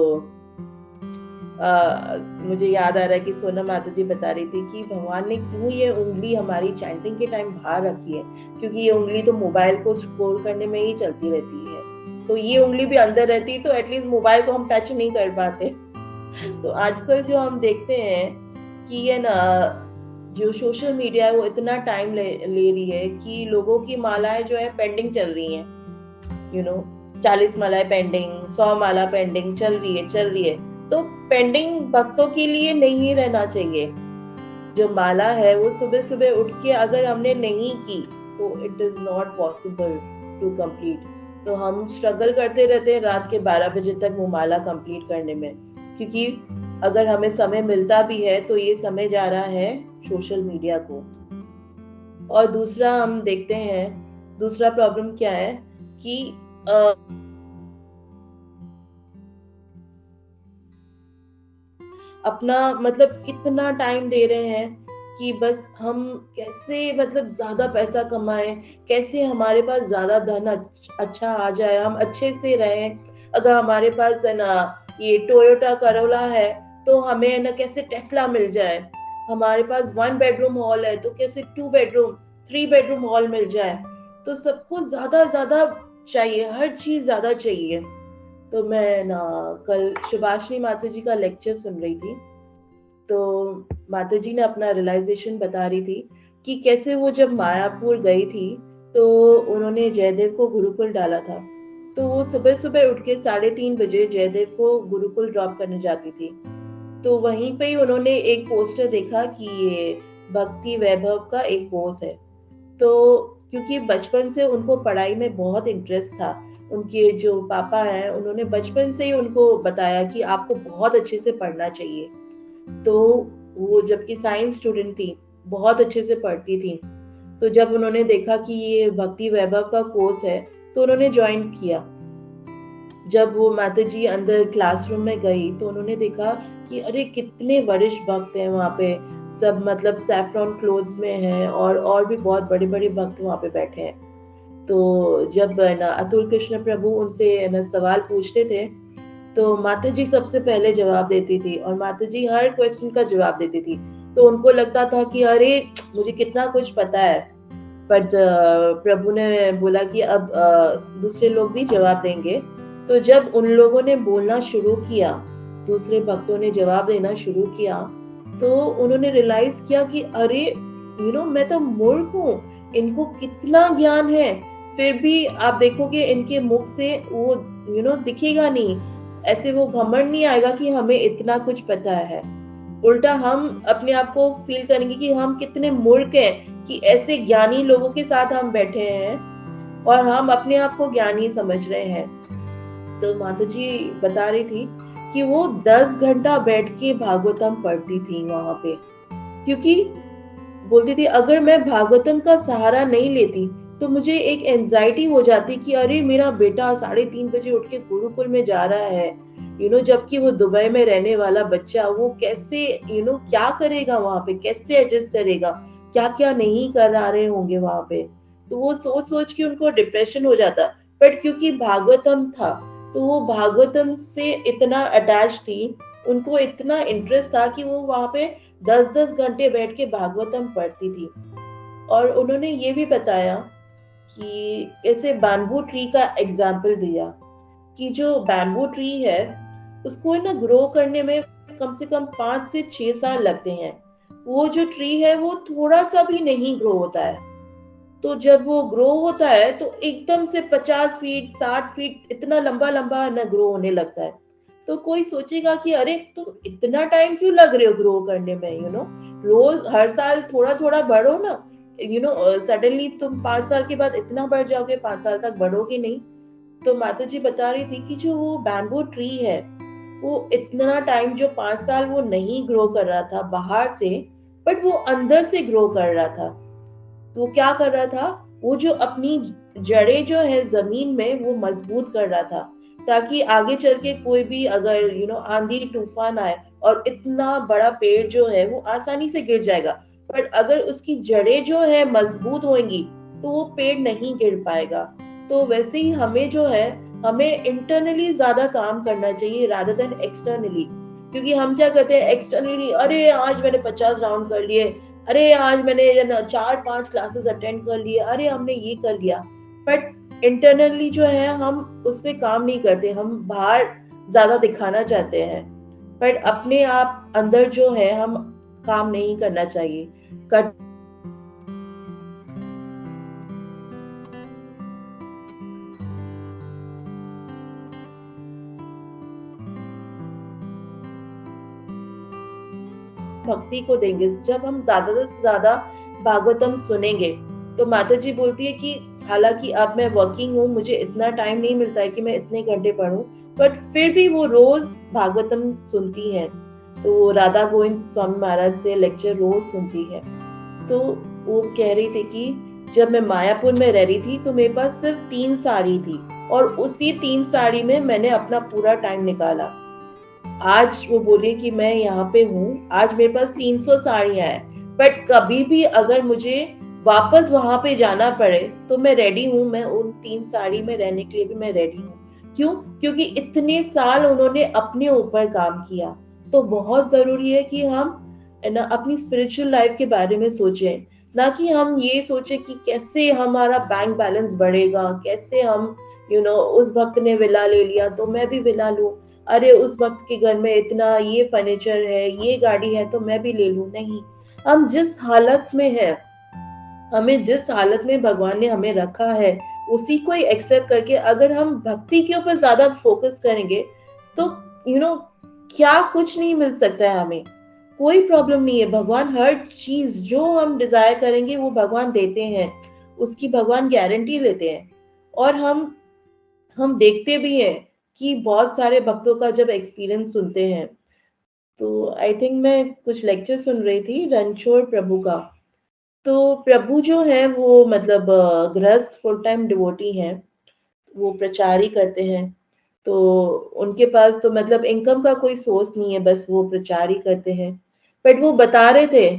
मुझे याद आ रहा है कि सोनम माता जी बता रही थी कि भगवान ने क्यों ये उंगली हमारी चैंटिंग के टाइम बाहर रखी है, क्योंकि ये उंगली तो मोबाइल को स्क्रोल करने में ही चलती रहती है, तो ये उंगली भी अंदर रहती तो एटलीस्ट मोबाइल को हम टच नहीं कर पाते। तो आजकल जो हम देखते हैं कि ये ना जो सोशल मीडिया है वो इतना टाइम ले रही है कि लोगों की मालाएं जो है पेंडिंग चल रही हैं, 40 मालाएं पेंडिंग, 100 माला पेंडिंग चल रही है। तो पेंडिंग भक्तों के लिए नहीं रहना चाहिए। जो माला है वो सुबह सुबह उठ के अगर हमने नहीं की तो it is not possible to complete. तो हम स्ट्रगल करते रहते हैं रात के 12 बजे तक वो माला कंप्लीट करने में, क्योंकि अगर हमें समय मिलता भी है तो ये समय जा रहा है सोशल मीडिया को। और दूसरा हम देखते हैं, दूसरा प्रॉब्लम क्या है कि अपना मतलब इतना टाइम दे रहे हैं कि बस हम कैसे मतलब ज्यादा पैसा कमाएं, कैसे हमारे पास ज्यादा धन अच्छा आ जाए, हम अच्छे से रहें। अगर हमारे पास है ना ये टोयोटा करोला है तो हमें है ना कैसे टेस्ला मिल जाए, हमारे पास 1 बेडरूम हॉल है तो कैसे 2 बेडरूम 3 बेडरूम हॉल मिल जाए। तो सबको ज्यादा ज्यादा चाहिए, हर चीज ज्यादा चाहिए। तो मैं ना कल सुभाषिनी माता जी का लेक्चर सुन रही थी, तो माता जी ने अपना रियलाइजेशन बता रही थी कि कैसे वो जब मायापुर गई थी तो उन्होंने जयदेव को गुरुकुल डाला था। तो वो सुबह सुबह उठ के 3:30 बजे जयदेव को गुरुकुल ड्रॉप करने जाती थी। तो वहीं पे ही उन्होंने एक पोस्टर देखा कि ये भक्ति वैभव का एक कोर्स है। तो क्योंकि बचपन से उनको पढ़ाई में बहुत इंटरेस्ट था, उनके जो पापा हैं उन्होंने बचपन से ही उनको बताया कि आपको बहुत अच्छे से पढ़ना चाहिए। तो वो जबकि साइंस स्टूडेंट थी, बहुत अच्छे से पढ़ती थी, तो जब उन्होंने देखा कि ये भक्ति वैभव का कोर्स है तो उन्होंने ज्वाइन किया। जब वो माता जी अंदर क्लासरूम में गई तो उन्होंने देखा कि अरे कितने वरिष्ठ भक्त हैं वहाँ पे, सब मतलब सैफ्रॉन क्लोथ्स में हैं और भी बहुत बड़े बड़े भक्त वहाँ पे बैठे हैं। तो जब ना अतुल कृष्ण प्रभु उनसे ना सवाल पूछते थे तो माता जी सबसे पहले जवाब देती थी और माता जी हर क्वेश्चन का जवाब देती थी। तो उनको लगता था कि अरे मुझे कितना कुछ पता है, बट प्रभु ने बोला कि अब दूसरे लोग भी जवाब देंगे। तो जब उन लोगों ने बोलना शुरू किया, दूसरे भक्तों ने जवाब देना शुरू किया, तो उन्होंने रियलाइज किया कि अरे मैं तो मूर्ख हूँ, इनको कितना ज्ञान है, फिर भी आप देखोगे इनके मुख से वो दिखेगा नहीं, ऐसे वो घमंड नहीं आएगा कि हमें इतना कुछ पता है। उल्टा हम अपने आप को फील करेंगे कि हम कितने मूर्ख हैं कि ऐसे ज्ञानी लोगों के साथ हम बैठे हैं और हम अपने आप को ज्ञानी समझ रहे हैं। तो माता जी बता रही थी कि वो 10 घंटा बैठ के भागवतम पढ़ती थी वहां पे, क्योंकि बोलती थी अगर मैं भागवतम का सहारा नहीं लेती तो मुझे एक एंजाइटी हो जाती कि अरे मेरा बेटा 3:30 बजे उठ के गुरुकुल में जा रहा है, जबकि वो दुबई में रहने वाला बच्चा, वो कैसे क्या करेगा वहां पे, कैसे एडजस्ट करेगा, क्या क्या नहीं कर रहे होंगे वहां पे। तो वो सोच सोच के उनको डिप्रेशन हो जाता। बट क्योंकि भागवतम था, तो वो भागवतम से इतना अटैच थी, उनको इतना इंटरेस्ट था कि वो वहां पे 10-10 घंटे बैठ के भागवतम पढ़ती थी। और उन्होंने ये भी बताया कि ऐसे बैम्बू ट्री का एग्जाम्पल दिया कि जो बैम्बू ट्री है उसको है ना ग्रो करने में कम से कम 5 से 6 साल लगते हैं। वो जो ट्री है वो थोड़ा सा भी नहीं ग्रो होता है। तो जब वो ग्रो होता है तो एकदम से 50 फीट 60 फीट इतना लंबा लंबा न ग्रो होने लगता है। तो कोई सोचेगा कि अरे तुम इतना टाइम क्यों लग रहे हो ग्रो करने में, रोज हर साल थोड़ा थोड़ा बढ़ो ना। सडनली तुम 5 साल के बाद इतना बढ़ जाओगे, 5 साल तक बढ़ोगे नहीं। तो माता जी बता रही थी कि जो वो बैम्बू ट्री है वो इतना टाइम, जो 5 साल वो नहीं ग्रो कर रहा था बाहर से, बट वो अंदर से ग्रो कर रहा था। वो क्या कर रहा था, वो जो अपनी जड़ें जो है जमीन में वो मजबूत कर रहा था, ताकि आगे चल के कोई भी अगर आंधी तूफान आए और इतना बड़ा पेड़ जो है वो आसानी से गिर जाएगा, बट अगर उसकी जड़ें जो है मजबूत होंगी तो वो पेड़ नहीं गिर पाएगा। तो वैसे ही हमें जो है, हमें इंटरनली ज्यादा काम करना चाहिए रादर देन एक्सटर्नली। क्योंकि हम क्या करते हैं एक्सटर्नली, अरे आज मैंने 50 राउंड कर लिए, अरे आज मैंने 4-5 क्लासेस अटेंड कर लिए, अरे हमने ये कर लिया। बट इंटरनली जो है हम उस पर काम नहीं करते, हम बाहर ज्यादा दिखाना चाहते हैं, बट अपने आप अंदर जो है हम काम नहीं करना चाहिए। कर भक्ति को देंगे, जब हम ज्यादा से ज्यादा भागवतम सुनेंगे। तो माता जी बोलती है कि हालांकि अब मैं वर्किंग हूँ, मुझे इतना टाइम नहीं मिलता है कि मैं इतने घंटे पढूं, बट फिर भी वो रोज भागवतम सुनती है। तो राधा गोविंद स्वामी महाराज से लेक्चर रोज सुनती है। तो वो कह रही थी कि जब मैं मायापुर में रह रही थी तो मेरे पास सिर्फ 3 साड़ी थी, और उसी 3 साड़ी में मैंने अपना पूरा टाइम निकाला। आज वो बोले कि मैं यहाँ पे हूँ, आज मेरे पास 300 साड़ियां हैं, बट कभी भी अगर मुझे वापस वहां पे जाना पड़े तो मैं रेडी हूँ, मैं उन 3 साड़ी में रहने के लिए भी मैं रेडी हूँ। क्यों? क्योंकि इतने साल उन्होंने अपने ऊपर काम किया। तो बहुत जरूरी है कि हम ना अपनी स्पिरिचुअल लाइफ के बारे में सोचें, ना कि हम ये सोचें कि कैसे हमारा बैंक बैलेंस बढ़ेगा, कैसे हम उस भक्त ने विला ले लिया तो मैं भी विला लूं, अरे उस वक्त के घर में इतना ये फर्नीचर है, ये गाड़ी है तो मैं भी ले लूं। नहीं, हम जिस हालत में है, हमें जिस हालत में भगवान ने हमें रखा है उसी को ही एक्सेप्ट करके अगर हम भक्ति के ऊपर ज्यादा फोकस करेंगे तो क्या कुछ नहीं मिल सकता है हमें, कोई प्रॉब्लम नहीं है। भगवान हर चीज जो हम डिजायर करेंगे वो भगवान देते हैं, उसकी भगवान गारंटी देते हैं। और हम देखते भी हैं कि बहुत सारे भक्तों का जब एक्सपीरियंस सुनते हैं, तो आई थिंक मैं कुछ लेक्चर सुन रही थी रणछोड़ प्रभु का। तो प्रभु जो है वो मतलब गृहस्थ फुल टाइम डिवोटी हैं, वो प्रचार ही करते हैं। तो उनके पास तो मतलब इनकम का कोई सोर्स नहीं है, बस वो प्रचार ही करते हैं। बट वो बता रहे थे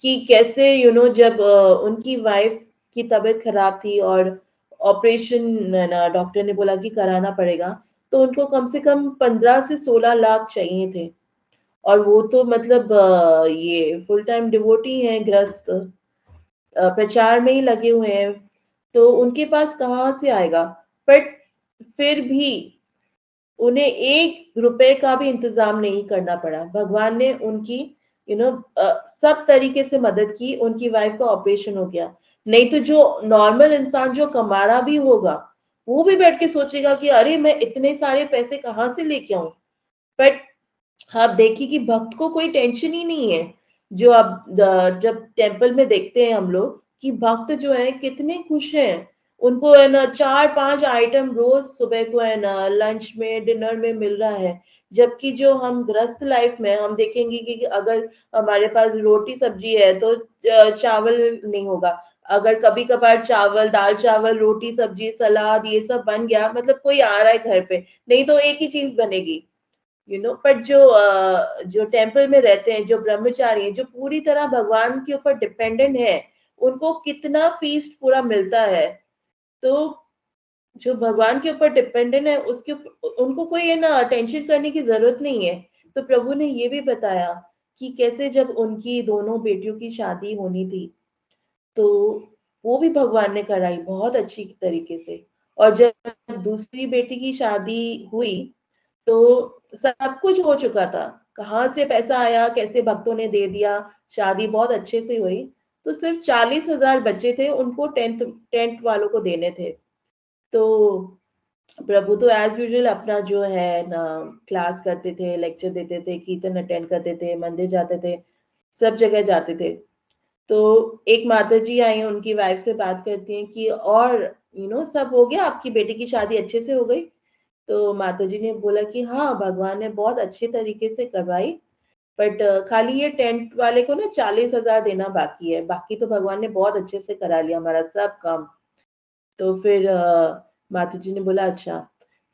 कि कैसे जब उनकी वाइफ की तबीयत खराब थी और ऑपरेशन डॉक्टर ने बोला कि कराना पड़ेगा, तो उनको कम से कम 15 से 16 लाख चाहिए थे। और वो तो मतलब ये फुल टाइम डिवोटी हैं, गृहस्थ प्रचार में ही लगे हुए हैं, तो उनके पास कहाँ से आएगा। बट फिर भी उन्हें 1 रुपए का भी इंतजाम नहीं करना पड़ा, भगवान ने उनकी सब तरीके से मदद की, उनकी वाइफ का ऑपरेशन हो गया। नहीं तो जो नॉर्मल इंसान जो कमा रहा भी होगा वो भी बैठ के सोचेगा कि अरे मैं इतने सारे पैसे कहाँ से लेके आऊं। बट आप देखिए कि भक्त को कोई टेंशन ही नहीं है। जो आप जब टेम्पल में देखते हैं हम लोग कि भक्त जो है कितने खुश हैं, उनको है ना 4-5 आइटम रोज सुबह को है ना लंच में डिनर में मिल रहा है। जबकि जो हम गृहस्थ लाइफ में हम देखेंगे कि अगर हमारे पास रोटी सब्जी है तो चावल नहीं होगा। अगर कभी कभार चावल, दाल चावल, रोटी सब्जी, सलाद ये सब बन गया, मतलब कोई आ रहा है घर पे, नहीं तो एक ही चीज बनेगी। पर जो टेम्पल में रहते हैं, जो ब्रह्मचारी हैं, जो पूरी तरह भगवान के ऊपर डिपेंडेंट है, उनको कितना फीस्ट पूरा मिलता है। तो जो भगवान के ऊपर डिपेंडेंट है उसके उनको कोई है ना टेंशन करने की जरूरत नहीं है। तो प्रभु ने ये भी बताया कि कैसे जब उनकी दोनों बेटियों की शादी होनी थी तो वो भी भगवान ने कराई बहुत अच्छी तरीके से। और जब दूसरी बेटी की शादी हुई तो सब कुछ हो चुका था, कहाँ से पैसा आया कैसे भक्तों ने दे दिया, शादी बहुत अच्छे से हुई। तो सिर्फ 40,000 बच्चे थे, उनको टेंथ टेंथ वालों को देने थे। तो प्रभु तो एज यूजुअल अपना जो है ना क्लास करते थे, लेक्चर देते थे, कीर्तन अटेंड करते थे, मंदिर जाते थे, सब जगह जाते थे। तो एक माता जी आई, उनकी वाइफ से बात करती हैं कि और सब हो गया, आपकी बेटी की शादी अच्छे से हो गई। तो माता जी ने बोला कि हाँ भगवान ने बहुत अच्छे तरीके से करवाई, बट खाली ये टेंट वाले को ना 40,000 देना बाकी है, बाकी तो भगवान ने बहुत अच्छे से करा लिया हमारा सब काम। तो फिर माता जी ने बोला अच्छा।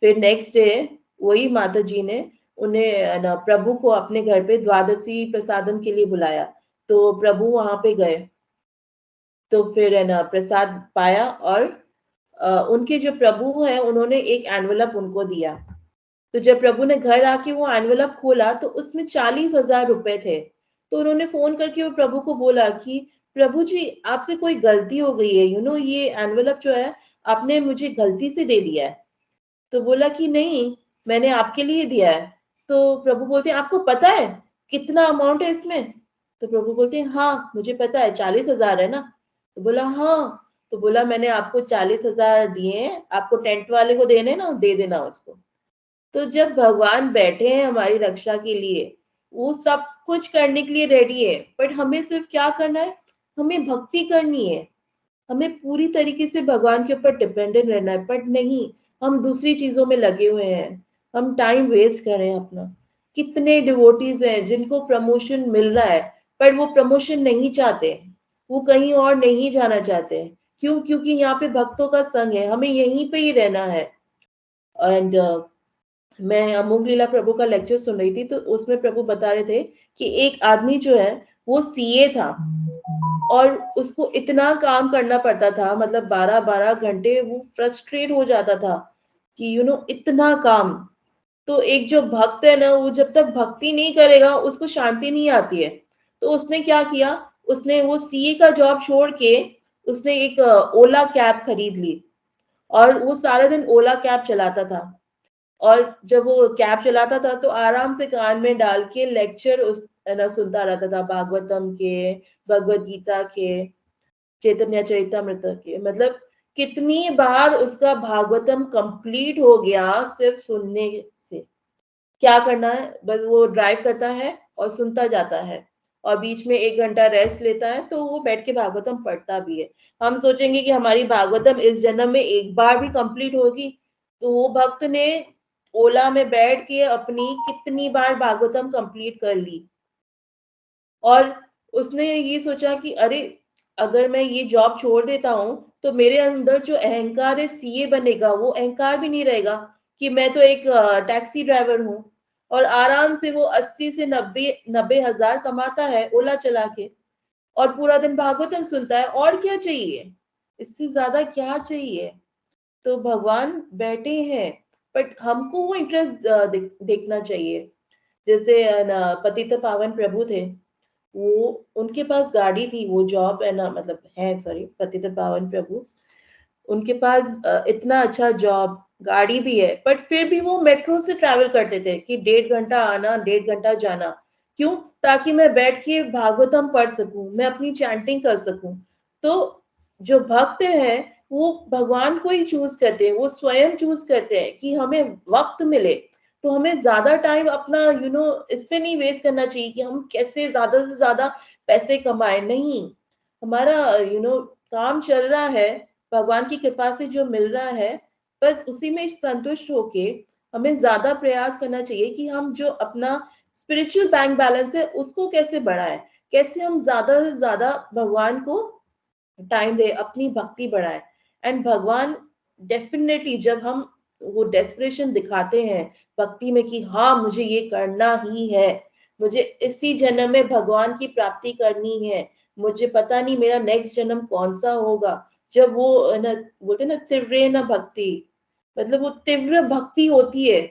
फिर नेक्स्ट डे वही माता जी ने उन्हें ना प्रभु को अपने घर पे द्वादशी प्रसादम के लिए बुलाया। तो प्रभु वहां पे गए, तो फिर है ना प्रसाद पाया और उनके जो प्रभु हैं उन्होंने एक एनवलप उनको दिया। तो जब प्रभु ने घर आके वो एनवलप खोला तो उसमें 40,000 रुपए थे। तो उन्होंने फोन करके वो प्रभु को बोला कि प्रभु जी आपसे कोई गलती हो गई है, ये एनवलप जो है आपने मुझे गलती से दे दिया है। तो बोला कि नहीं, मैंने आपके लिए दिया है। तो प्रभु बोलते हैं आपको पता है कितना अमाउंट है इसमें? तो प्रभु बोलते हैं हाँ मुझे पता है, 40,000 है ना। तो बोला हाँ। तो बोला मैंने आपको 40,000 दिए हैं, आपको टेंट वाले को देने ना, दे देना उसको। तो जब भगवान बैठे हैं हमारी रक्षा के लिए, वो सब कुछ करने के लिए रेडी है, बट हमें सिर्फ क्या करना है, हमें भक्ति करनी है, हमें पूरी तरीके से भगवान के ऊपर डिपेंडेंट रहना है। बट नहीं, हम दूसरी चीजों में लगे हुए हैं, हम टाइम वेस्ट कर रहे हैं अपना। कितने डिवोटीज हैं जिनको प्रमोशन मिल रहा है, पर वो प्रमोशन नहीं चाहते, वो कहीं और नहीं जाना चाहते। क्यों? क्योंकि यहाँ पे भक्तों का संग है, हमें यहीं पे ही रहना है। एंड मैं अमोघ लीला प्रभु का लेक्चर सुन रही थी, तो उसमें प्रभु बता रहे थे कि एक आदमी जो है वो सीए था और उसको इतना काम करना पड़ता था, मतलब 12-12 घंटे, वो फ्रस्ट्रेट हो जाता था कि इतना काम। तो एक जो भक्त है ना, वो जब तक भक्ति नहीं करेगा उसको शांति नहीं आती है। तो उसने क्या किया, उसने वो सीए का जॉब छोड़ के उसने एक ओला कैब खरीद ली और वो सारा दिन ओला कैब चलाता था। और जब वो कैब चलाता था तो आराम से कान में डाल के लेक्चर उस है ना सुनता रहता था, भागवतम के, भगवत गीता के, चैतन्य चरितमृत के। मतलब कितनी बार उसका भागवतम कंप्लीट हो गया सिर्फ सुनने से। क्या करना है, बस वो ड्राइव करता है और सुनता जाता है और बीच में 1 घंटा रेस्ट लेता है, तो वो बैठ के भागवतम पढ़ता भी है। हम सोचेंगे कि हमारी भागवतम इस जन्म में एक बार भी कंप्लीट होगी, तो वो भक्त ने ओला में बैठ के अपनी कितनी बार भागवतम कंप्लीट कर ली। और उसने ये सोचा कि अरे अगर मैं ये जॉब छोड़ देता हूँ तो मेरे अंदर जो अहंकार है सीए बनेगा, वो अहंकार भी नहीं रहेगा कि मैं तो एक टैक्सी ड्राइवर हूँ। और आराम से वो 80 से 90 हजार कमाता है ओला चला के, और पूरा दिन भागवतम सुनता है। और क्या चाहिए, इससे ज्यादा क्या चाहिए? तो भगवान बैठे हैं, बट हमको वो इंटरेस्ट देखना चाहिए। जैसे ना पतित पावन प्रभु थे, वो उनके पास गाड़ी थी, वो जॉब है ना, मतलब है, सॉरी, पतित पावन प्रभु, उनके पास इतना अच्छा जॉब, गाड़ी भी है, बट फिर भी वो मेट्रो से ट्रैवल करते थे कि 1.5 घंटा आना, 1.5 घंटा जाना। क्यों? ताकि मैं बैठ के भागवतम पढ़ सकूं, मैं अपनी चैंटिंग कर सकूं। तो जो भक्त है वो भगवान को ही चूज करते हैं, वो स्वयं चूज करते हैं कि हमें वक्त मिले तो हमें ज्यादा टाइम अपना इस पे नहीं वेस्ट करना चाहिए कि हम कैसे ज्यादा से ज्यादा पैसे कमाए। नहीं, हमारा काम चल रहा है, भगवान की कृपा से जो मिल रहा है, बस उसी में संतुष्ट होके हमें ज्यादा प्रयास करना चाहिए कि हम जो अपना स्पिरिचुअल बैंक बैलेंस है उसको कैसे बढ़ाएं, कैसे हम ज्यादा से ज्यादा भगवान को टाइम दे, अपनी भक्ति बढ़ाएं। एंड भगवान डेफिनेटली, जब हम वो डेस्परेशन दिखाते हैं भक्ति में कि हाँ मुझे ये करना ही है, मुझे इसी जन्म में भगवान की प्राप्ति करनी है, मुझे पता नहीं मेरा नेक्स्ट जन्म कौन सा होगा। जब वो ना बोलते ना तीव्र न भक्ति, मतलब वो तीव्र भक्ति होती है,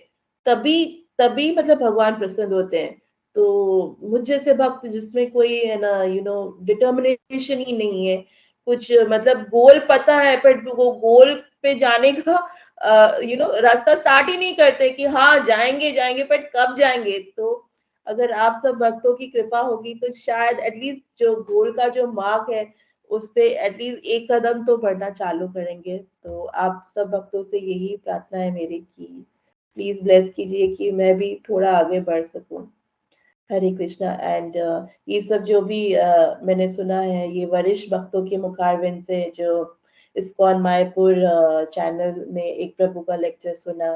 तभी तभी मतलब भगवान प्रसन्न होते हैं। तो मुझ जैसे भक्त जिसमें कोई है ना डिटर्मिनेशन ही नहीं है, कुछ मतलब गोल पता है पर वो गोल पे जाने का रास्ता स्टार्ट ही नहीं करते कि हाँ जाएंगे जाएंगे, बट कब जाएंगे। तो अगर आप सब भक्तों की कृपा होगी तो शायद एटलीस्ट जो गोल का जो मार्ग है उस पे एटलीस्ट एक कदम तो बढ़ना चालू करेंगे। तो आप सब भक्तों से यही प्रार्थना है मेरी कि प्लीज ब्लेस कीजिए कि मैं भी थोड़ा आगे बढ़ सकूं। हरे कृष्णा। एंड ये सब जो भी मैंने सुना है ये वरिष्ठ भक्तों के मुखारविंद से, जो इस्कॉन मायपुर चैनल में एक प्रभु का लेक्चर सुना,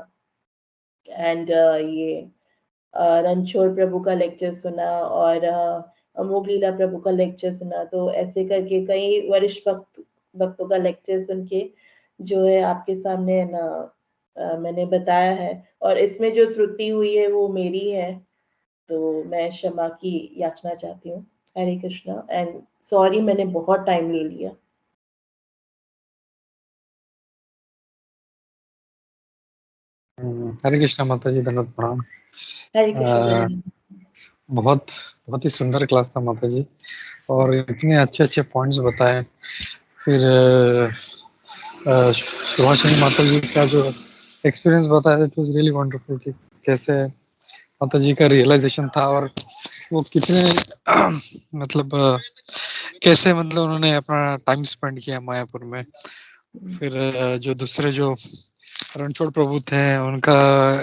एंड ये रणछोड़ प्रभु का लेक्चर सुना, और अमोघ लीला प्रभु का लेक्चर सुना। तो ऐसे करके कई वरिष्ठ भक्तों का लेक्चर सुन के जो है आपके सामने है ना मैंने बताया है, और इसमें जो त्रुटि हुई है वो मेरी है, तो मैं क्षमा की याचना चाहती हूँ। हरे कृष्णा। एंड सॉरी मैंने बहुत टाइम ले लिया। हरे कृष्णा माता जी, धन्यवाद प्रणाम। हरे कृष्णा। बहुत बहुत ही सुंदर क्लास था माता जी, और इतने अच्छे अच्छे पॉइंट्स बताए। फिर सुभाषिनी माता जी का जो एक्सपीरियंस बताया, इट वाज रियली वंडरफुल कि कैसे माता जी का रियलाइजेशन था, और वो कितने मतलब कैसे मतलब उन्होंने अपना टाइम स्पेंड किया मायापुर में। फिर जो दूसरे जो रणछोड़ प्रभु थे उनका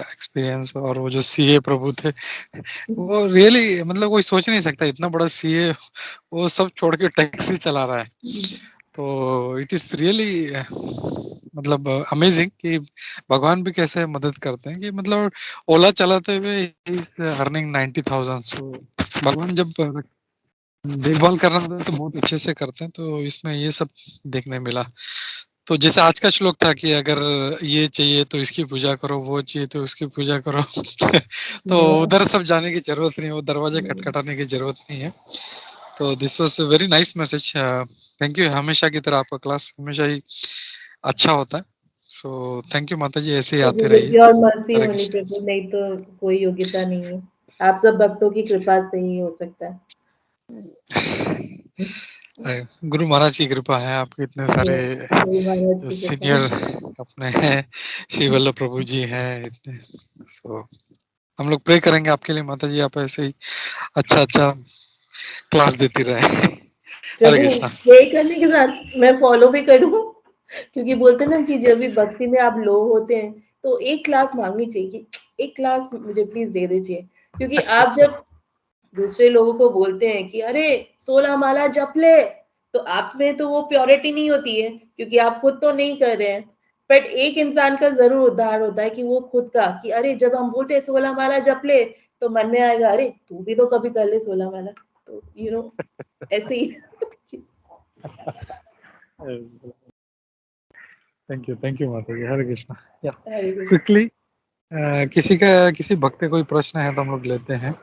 एक्सपीरियंस, और वो जो सीए प्रभु थे, वो रियली मतलब कोई सोच नहीं सकता इतना बड़ा सीए वो सब छोड़ के टैक्सी चला रहा है। तो इट इज रियली मतलब अमेजिंग कि भगवान भी कैसे मदद करते हैं, कि मतलब ओला चलाते हुए अर्निंग 90,000। सो भगवान जब देखभाल करना होता है तो बहुत अच्छे से करते हैं। तो इसमें ये सब देखने मिला। तो जैसे आज का श्लोक था कि अगर ये चाहिए तो इसकी पूजा करो, वो चाहिए तो उसकी पूजा करो तो उधर सब जाने की जरूरत नहीं, वो दरवाजे खटखटाने की जरूरत नहीं है। तो this was a very nice message. Thank you. हमेशा की तरह आपका क्लास हमेशा ही अच्छा होता है। सो थैंक यू माता जी, ऐसे ही आते रहिए। प्योर मर्सी हरे होनी कृष्ण। प्रभु, नहीं तो कोई योग्यता नहीं है। आप सब भक्तों की कृपा से ही हो सकता है। गुरु महाराज की कृपा है, आपके इतने सारे गुरु महाराज जो की कृपा। सीनियर अपने हैं, श्री वल्लभ प्रभु जी हैं इतने। सो हम लोग प्रे करेंगे आपके लिए माता जी, आप ऐसे ही अच्छा अच्छा क्लास देती रहे। हरे प्रभु कृष्णा। प्रे करने के साथ मैं फॉलो भी करूं, क्योंकि बोलते ना कि जब भी भक्ति में आप लो होते हैं तो एक क्लास मांगनी चाहिए कि एक क्लास मुझे प्लीज दे दीजिए। क्योंकि आप जब दूसरे लोगों को बोलते हैं कि अरे 16 माला जप ले, तो आप में तो वो प्योरिटी नहीं होती है क्योंकि आप खुद तो नहीं कर रहे हैं। बट एक इंसान का जरूर उद्धार होता है कि वो खुद का, कि अरे जब हम बोलते हैं 16 माला जप ले, तो मन में आएगा अरे तू भी तो कभी कर ले 16 माला। तो ऐसे ही। थैंक यू माता जी। हरे कृष्णा। या हरे कृष्ण। क्विकली किसी भक्त का कोई प्रश्न है तो हम लोग लेते हैं।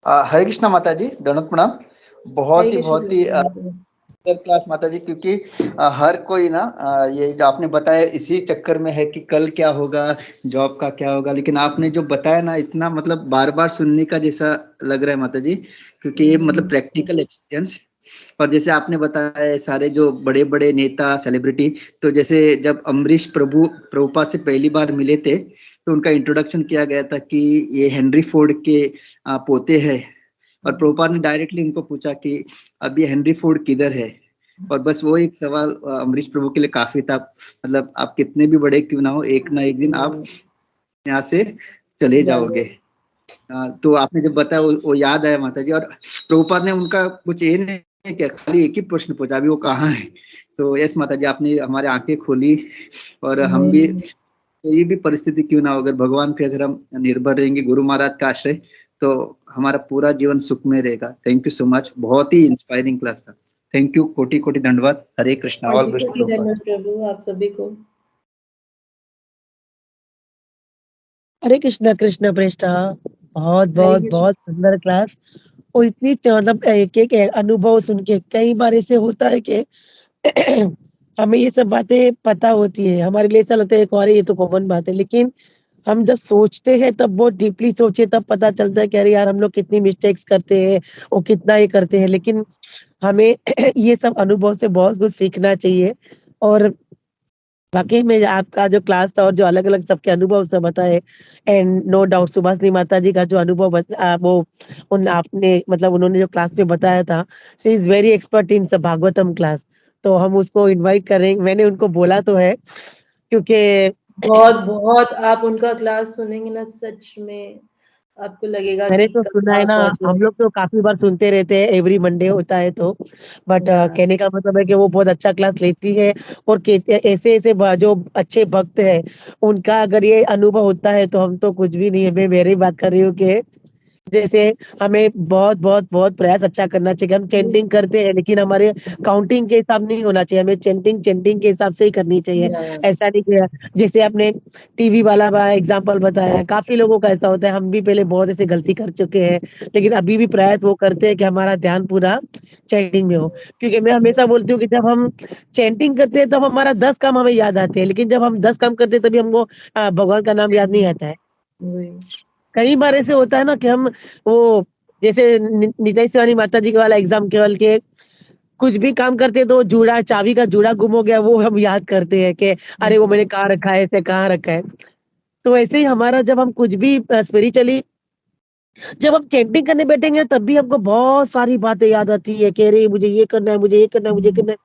हरे कृष्णा माता जी, दंडवत प्रणाम। हरे बहुत ही कृष्ण। क्लास माता जी, क्योंकि हर कोई ना ये जो आपने बताया इसी चक्कर में है कि कल क्या होगा, जॉब का क्या होगा, लेकिन आपने जो बताया ना इतना मतलब बार बार सुनने का जैसा लग रहा है माता जी, क्योंकि ये मतलब प्रैक्टिकल एक्सपीरियंस। और जैसे आपने बताया सारे जो बड़े बड़े नेता सेलिब्रिटी, तो जैसे जब अम्बरीश प्रभुपाद से पहली बार मिले थे तो उनका इंट्रोडक्शन किया गया था कि ये हेनरी फोर्ड के पोते हैं, और प्रभुपाद ने डायरेक्टली उनको पूछा कि अब ये हेनरी फोर्ड किधर है। और बस वो एक सवाल अम्बरीश प्रभु के लिए काफी था, मतलब आप कितने भी बड़े क्यों ना हो, एक ना एक दिन आप यहाँ से चले जाओगे। तो आपने जब बताया वो याद आया माता जी। और प्रभुपाद ने उनका कुछ ये नहीं किया, खाली एक ही प्रश्न पूछा, अभी वो कहाँ है। तो यस माता जी, आपने हमारे आंखें खोली, और हम भी कोई भी परिस्थिति क्यों ना हो, अगर भगवान पे अगर हम निर्भर रहेंगे, गुरु महाराज का आश्रय, तो हमारा पूरा जीवन सुख में रहेगा। थैंक यू सो मच, बहुत ही इंस्पायरिंग क्लास था। थैंक यू, कोटि कोटि धन्यवाद। हरे कृष्णा। All best Prabhupada. प्रभु आप सभी को। हरे कृष्णा। कृष्ण प्रेष्ठा। बहुत हरे बहुत कृष्ण। बहुत सुंदर क्लास, और इतनी मतलब एक अनुभव सुन के कई बार ऐसे होता है कि हमें ये सब बातें पता होती है, हमारे लिए ऐसा लगता है कि अरे ये तो कॉमन बात है, लेकिन हम जब सोचते हैं तब बहुत डीपली सोचे तब पता चलता है कि अरे यार हम लोग कितनी मिस्टेक्स करते हैं और कितना ये करते हैं, लेकिन हमें ये सब अनुभव से बहुत कुछ सीखना चाहिए। और वाक़ई में आपका जो क्लास था और जो अलग-अलग सबके अनुभव सब बताए, एंड नो डाउट सुभाषिनी माता जी का जो अनुभव वो उन आपने मतलब उन्होंने जो क्लास में बताया था, she is very expert in स भागवतम क्लास। तो हम उसको इनवाइट करेंगे, मैंने उनको बोला तो है क्योंकि बहुत आप उनका क्लास सुनेंगे ना, सच में आपको लगेगा मैंने कि तो सुना है कहाँ ना, पहुँचे। हम लोग तो काफ़ी बार सुनते रहते हैं, एवरी मंडे होता है तो, बट हाँ, कहने का मतलब है कि वो बहुत अच्छा क्लास लेती है और कहते ऐसे-ऐसे जो अच्छे भक्त हैं, उनका अगर ये अनुभव होता है तो हम तो कुछ भी नहीं है। मैं मेरी बात कर रही हूँ कि जैसे हमें बहुत प्रयास अच्छा करना चाहिए। हम चैंटिंग करते हैं लेकिन हमारे काउंटिंग के हिसाब नहीं होना चाहिए, हमें चैंटिंग चैंटिंग के हिसाब से ही करनी चाहिए। हाँ, ऐसा नहीं कि जैसे आपने टीवी वाला एग्ज़ाम्पल बताया, काफ़ी लोगों का ऐसा होता है, हम भी पहले बहुत ऐसे गलती कर चुके हैं, लेकिन अभी भी प्रयास वो करते हैं कि हमारा ध्यान पूरा चैंटिंग में हो। क्योंकि मैं हमेशा बोलती हूँ कि जब हम चैंटिंग करते हैं तब हमारा 10 काम हमें याद आते हैं, लेकिन जब हम 10 काम करते हैं तभी हमको भगवान का नाम याद नहीं आता है। वही। कई बार ऐसे होता है ना कि हम वो जैसे निताई शिवानी माता जी का वाला एग्जाम केवल के कुछ भी काम करते हैं तो जूड़ा चाबी का जूड़ा गुम हो गया वो हम याद करते हैं कि अरे वो मैंने कहाँ रखा है ऐसे कहाँ रखा है। तो ऐसे ही हमारा जब हम कुछ भी स्पिरिचुअली जब हम चैंटिंग करने बैठेंगे तब भी हमको बहुत सारी बातें याद आती है कि अरे मुझे ये करना है, मुझे ये करना है, मुझे करना है।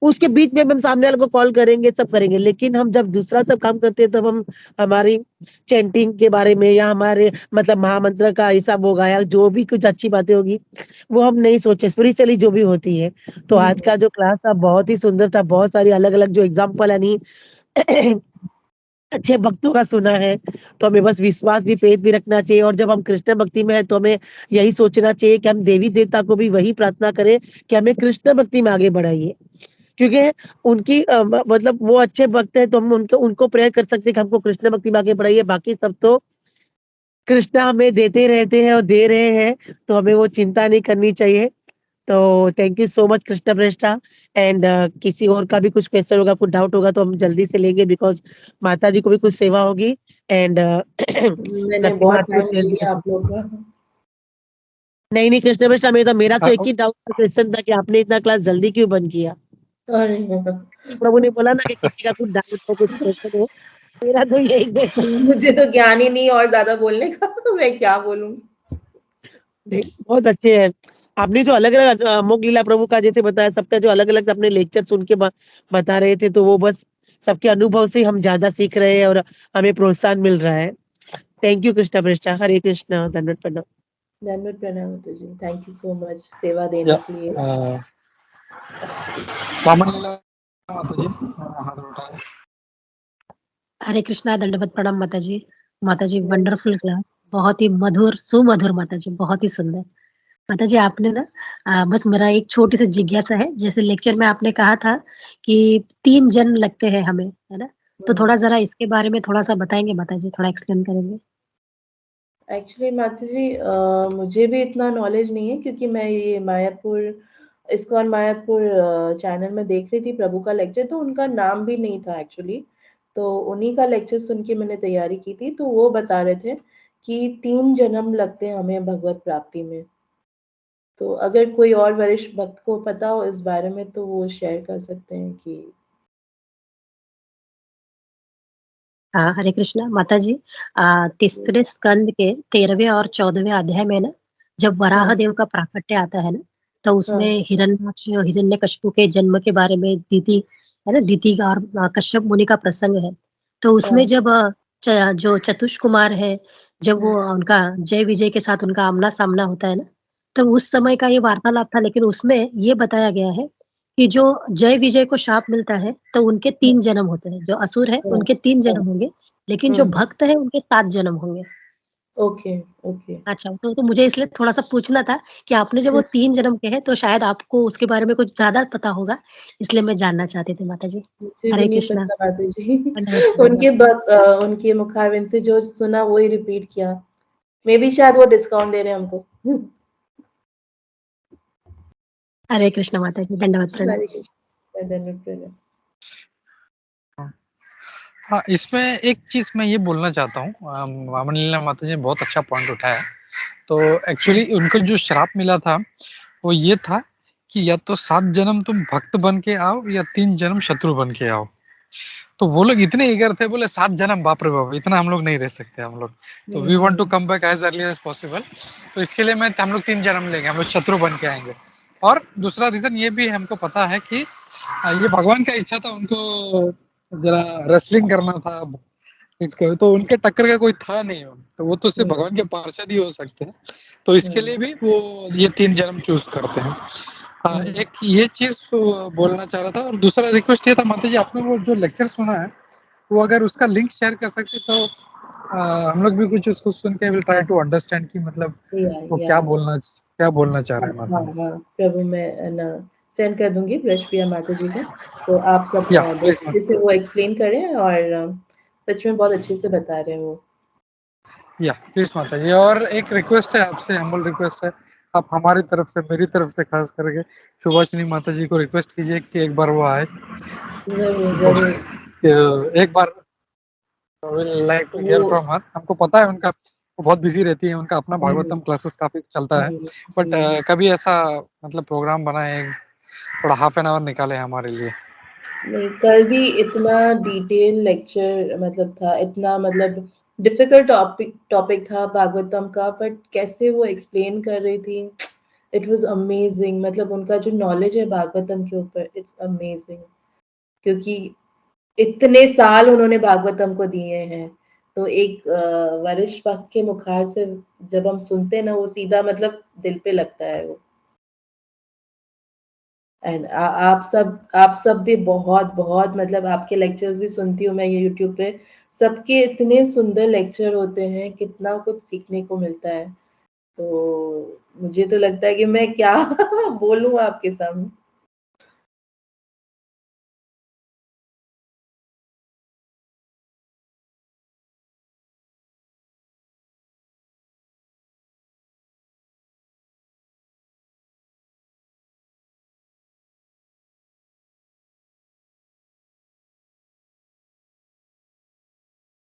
उसके बीच में हम सामने वाले को कॉल करेंगे, सब करेंगे, लेकिन हम जब दूसरा सब काम करते हैं तब हम हमारी चैंटिंग के बारे में या हमारे मतलब महामंत्र का हिसाब होगा या जो भी कुछ अच्छी बातें होगी, वो हम नहीं सोचे स्पिरिचुअली जो भी होती है। तो आज का जो क्लास था बहुत ही सुंदर था, बहुत सारी अलग-अलग जो एग्ज़ाम्पल यानी अच्छे भक्तों का सुना है, तो हमें बस विश्वास भी, फ़ेथ भी रखना चाहिए और जब हम कृष्ण भक्ति में हैं, तो हमें यही सोचना चाहिए कि हम देवी-देवता को भी वही प्रार्थना करें कि हमें कृष्ण भक्ति में आगे बढ़ाइए। क्योंकि उनकी मतलब वो अच्छे भक्त हैं, तो हम उनको उनको प्रेयर कर सकते हैं कि हमको कृष्ण भक्ति में आगे बढ़ाइए, बाकी सब तो कृष्ण हमें देते रहते हैं और दे रहे हैं, तो हमें वो चिंता नहीं करनी चाहिए। तो thank you so much Krishna Preshtha and किसी और का भी कुछ क्वेश्चन होगा, कुछ डाउट होगा तो हम जल्दी से लेंगे बिकॉज़ माता जी को भी कुछ सेवा होगी एंड मैंने नरसिम्हा बहुत आरती को टाइम शेयर ले भी लिया करना। आप लोग का। नहीं, नहीं कृष्ण प्रेष्ठा मेरा तो अ, एक ही डाउट का क्वेश्चन था कि आपने इतना क्लास जल्दी क्यों बंद किया? अरे प्रभु ने बोला ना कि किसी का कुछ डाउट हो, कुछ क्वेश्चन हो, मेरा तो यही क्वेश्चन मुझे तो ज्ञान ही नहीं और ज्यादा बोलने का, तो मैं क्या बोलूँ। नहीं, बहुत अच्छे हैं। आपने जो अलग-अलग अमोघ लीला प्रभु का जैसे बताया सबका जो अलग-अलग अपने लेक्चर सुन के बता रहे थे, तो वो बस सबके अनुभव से हम ज़्यादा सीख रहे हैं और हमें प्रोत्साहन मिल रहा है। थैंक यू कृष्णा प्रेष्ठा, हरे कृष्णा, दंडवत प्रणाम। धन्यवाद प्रणाम माता जी, थैंक यू सो मच सेवा या देने के लिए। वामन लीला माता जी हाथ उठाए। हरे कृष्णा दंडवत प्रणाम माता जी वंडरफुल क्लास, बहुत ही मधुर सुमधुर माता जी, बहुत ही सुंदर। माता जी आपने ना बस मेरा एक छोटी सी जिज्ञासा है, जैसे लेक्चर में आपने कहा था कि 3 जन्म लगते हैं हमें, है ना? तो थोड़ा ज़रा इसके बारे में थोड़ा-सा बताएँगे माता जी, थोड़ा एक्सप्लेन करेंगे? एक्चुअली माता जी मुझे भी इतना नॉलेज नहीं है क्योंकि मैं ये मायापुर इस्कॉन मायापुर चैनल में देख रही थी प्रभु का लेक्चर, तो उनका नाम भी नहीं था एक्चुअली। तो उन्हीं का लेक्चर सुन के मैंने तैयारी की थी, तो वो बता रहे थे कि 3 जन्म लगते हैं हमें भगवत प्राप्ति में। तो अगर कोई और वरिष्ठ भक्त को पता हो इस बारे में तो वो शेयर कर सकते हैं कि हाँ, हरे कृष्णा माता जी तीसरे स्कंद के 13वें और 14वें अध्याय में ना, जब वराह हाँ, देव का प्राकट्य आता है ना, तो उसमें हाँ, हिरण्याक्ष हिरण्यकशिपु के जन्म के बारे में दीति है ना, दीति का और कश्यप मुनि का प्रसंग है। तो उसमें हाँ, जब जो चतुष कुमार है, जब वो उनका जय विजय के साथ उनका आमना-सामना होता है ना, तो उस समय का ये वार्तालाप था, लेकिन उसमें ये बताया गया है कि जो जय विजय को शाप मिलता है, तो उनके 3 जन्म होते हैं। जो असुर है, हाँ, उनके 3 जन्म होंगे, लेकिन जो हुँ, भक्त है, उनके 7 जन्म होंगे। Okay, okay. अच्छा, तो मुझे इसलिए थोड़ा-सा पूछना था कि आपने जब वो 3 जन्म कहे, तो शायद आपको उसके बारे में कुछ ज़्यादा पता होगा, इसलिए मैं जानना चाहती थी माता जी। मुझे भी हरे नहीं कृष्णा, पता माता जी। धन्यवाद, धन्यवाद। उनके मुखारविंद से जो सुना वही रिपीट किया। मेबी शायद वो डिस्काउंट दे रहे हैं हमको। हरे कृष्ण माता जी, दंडवत प्रणाम। हरे कृष्ण, दंडवत प्रणाम। हाँ, इसमें एक चीज मैं ये बोलना चाहता हूँ, वामन लीला माता जी ने बहुत अच्छा पॉइंट उठाया। तो एक्चुअली उनको जो श्राप मिला था वो ये था कि या तो 7 जन्म तुम भक्त बन के आओ या 3 जन्म शत्रु बन के आओ। तो वो लोग इतने ईगर थे, बोले 7 जन्म, बाप रे बाप, इतना हम लोग नहीं रह सकते हम लोग। तो we want to come back as early as possible. तो इसके लिए हम लोग 3 जन्म लेंगे, हम लोग शत्रु बन के आएंगे। और दूसरा रीजन ये भी हमको पता है कि ये भगवान का इच्छा था, उनको जरा रेसलिंग करना था, तो उनके टक्कर का कोई था नहीं, तो वो तो सिर्फ भगवान के पार्षद ही हो सकते हैं। तो इसके लिए भी वो ये 3 जन्म चूज करते हैं। हाँ, एक ये चीज बोलना चाह रहा था। और दूसरा रिक्वेस्ट ये था माता जी, आपने वो जो लेक्चर सुना है वो अगर उसका लिंक शेयर कर सकते तो हम लोग भी कुछ उसको सुन के विल ट्राई टू अंडरस्टैंड कि मतलब वो क्या बोलना चाह रहे हैं माता हाँ जी। हाँ प्रभु, मैं ना सेंड कर दूंगी ब्रश प्रिया माता जी को, तो आप सब या प्लीज अच्छे से वो एक्सप्लेन करें, और सच में बहुत अच्छे से बता रहे हैं वो। या प्लीज माता जी। और एक रिक्वेस्ट है आपसे, हम्बल रिक्वेस्ट है, आप हमारी तरफ से, मेरी तरफ से खास करके सुभाषिनी माता जी को रिक्वेस्ट कीजिए कि एक बार वो आए, जरूर जरूर। एक बार लाइक टू हियर वो फ्रॉम हर। हमको पता है उनका, वो बहुत बिजी रहती है, उनका अपना भागवतम क्लासेस काफी चलता है, बट कभी ऐसा मतलब प्रोग्राम बनाए, थोड़ा हाफ एन आवर निकाले हमारे लिए। नहीं, कल भी इतना डिटेल लेक्चर मतलब था, इतना मतलब डिफिकल्ट टॉपिक था भागवतम का, बट कैसे वो एक्सप्लेन कर रही थी, इट वाज अमेजिंग। मतलब उनका जो नॉलेज है भागवतम के ऊपर, इट्स अमेजिंग, क्योंकि इतने साल उन्होंने भागवतम को दिए हैं। तो एक वरिष्ठ भक्त के मुखार से जब हम सुनते हैं ना, वो सीधा मतलब दिल पे लगता है वो। एंड आप सब भी बहुत बहुत मतलब आपके लेक्चर्स भी सुनती हूँ मैं ये यूट्यूब पे, सबके इतने सुंदर लेक्चर होते हैं, कितना कुछ सीखने को मिलता है। तो मुझे तो लगता है कि मैं क्या बोलूँ आपके सामने।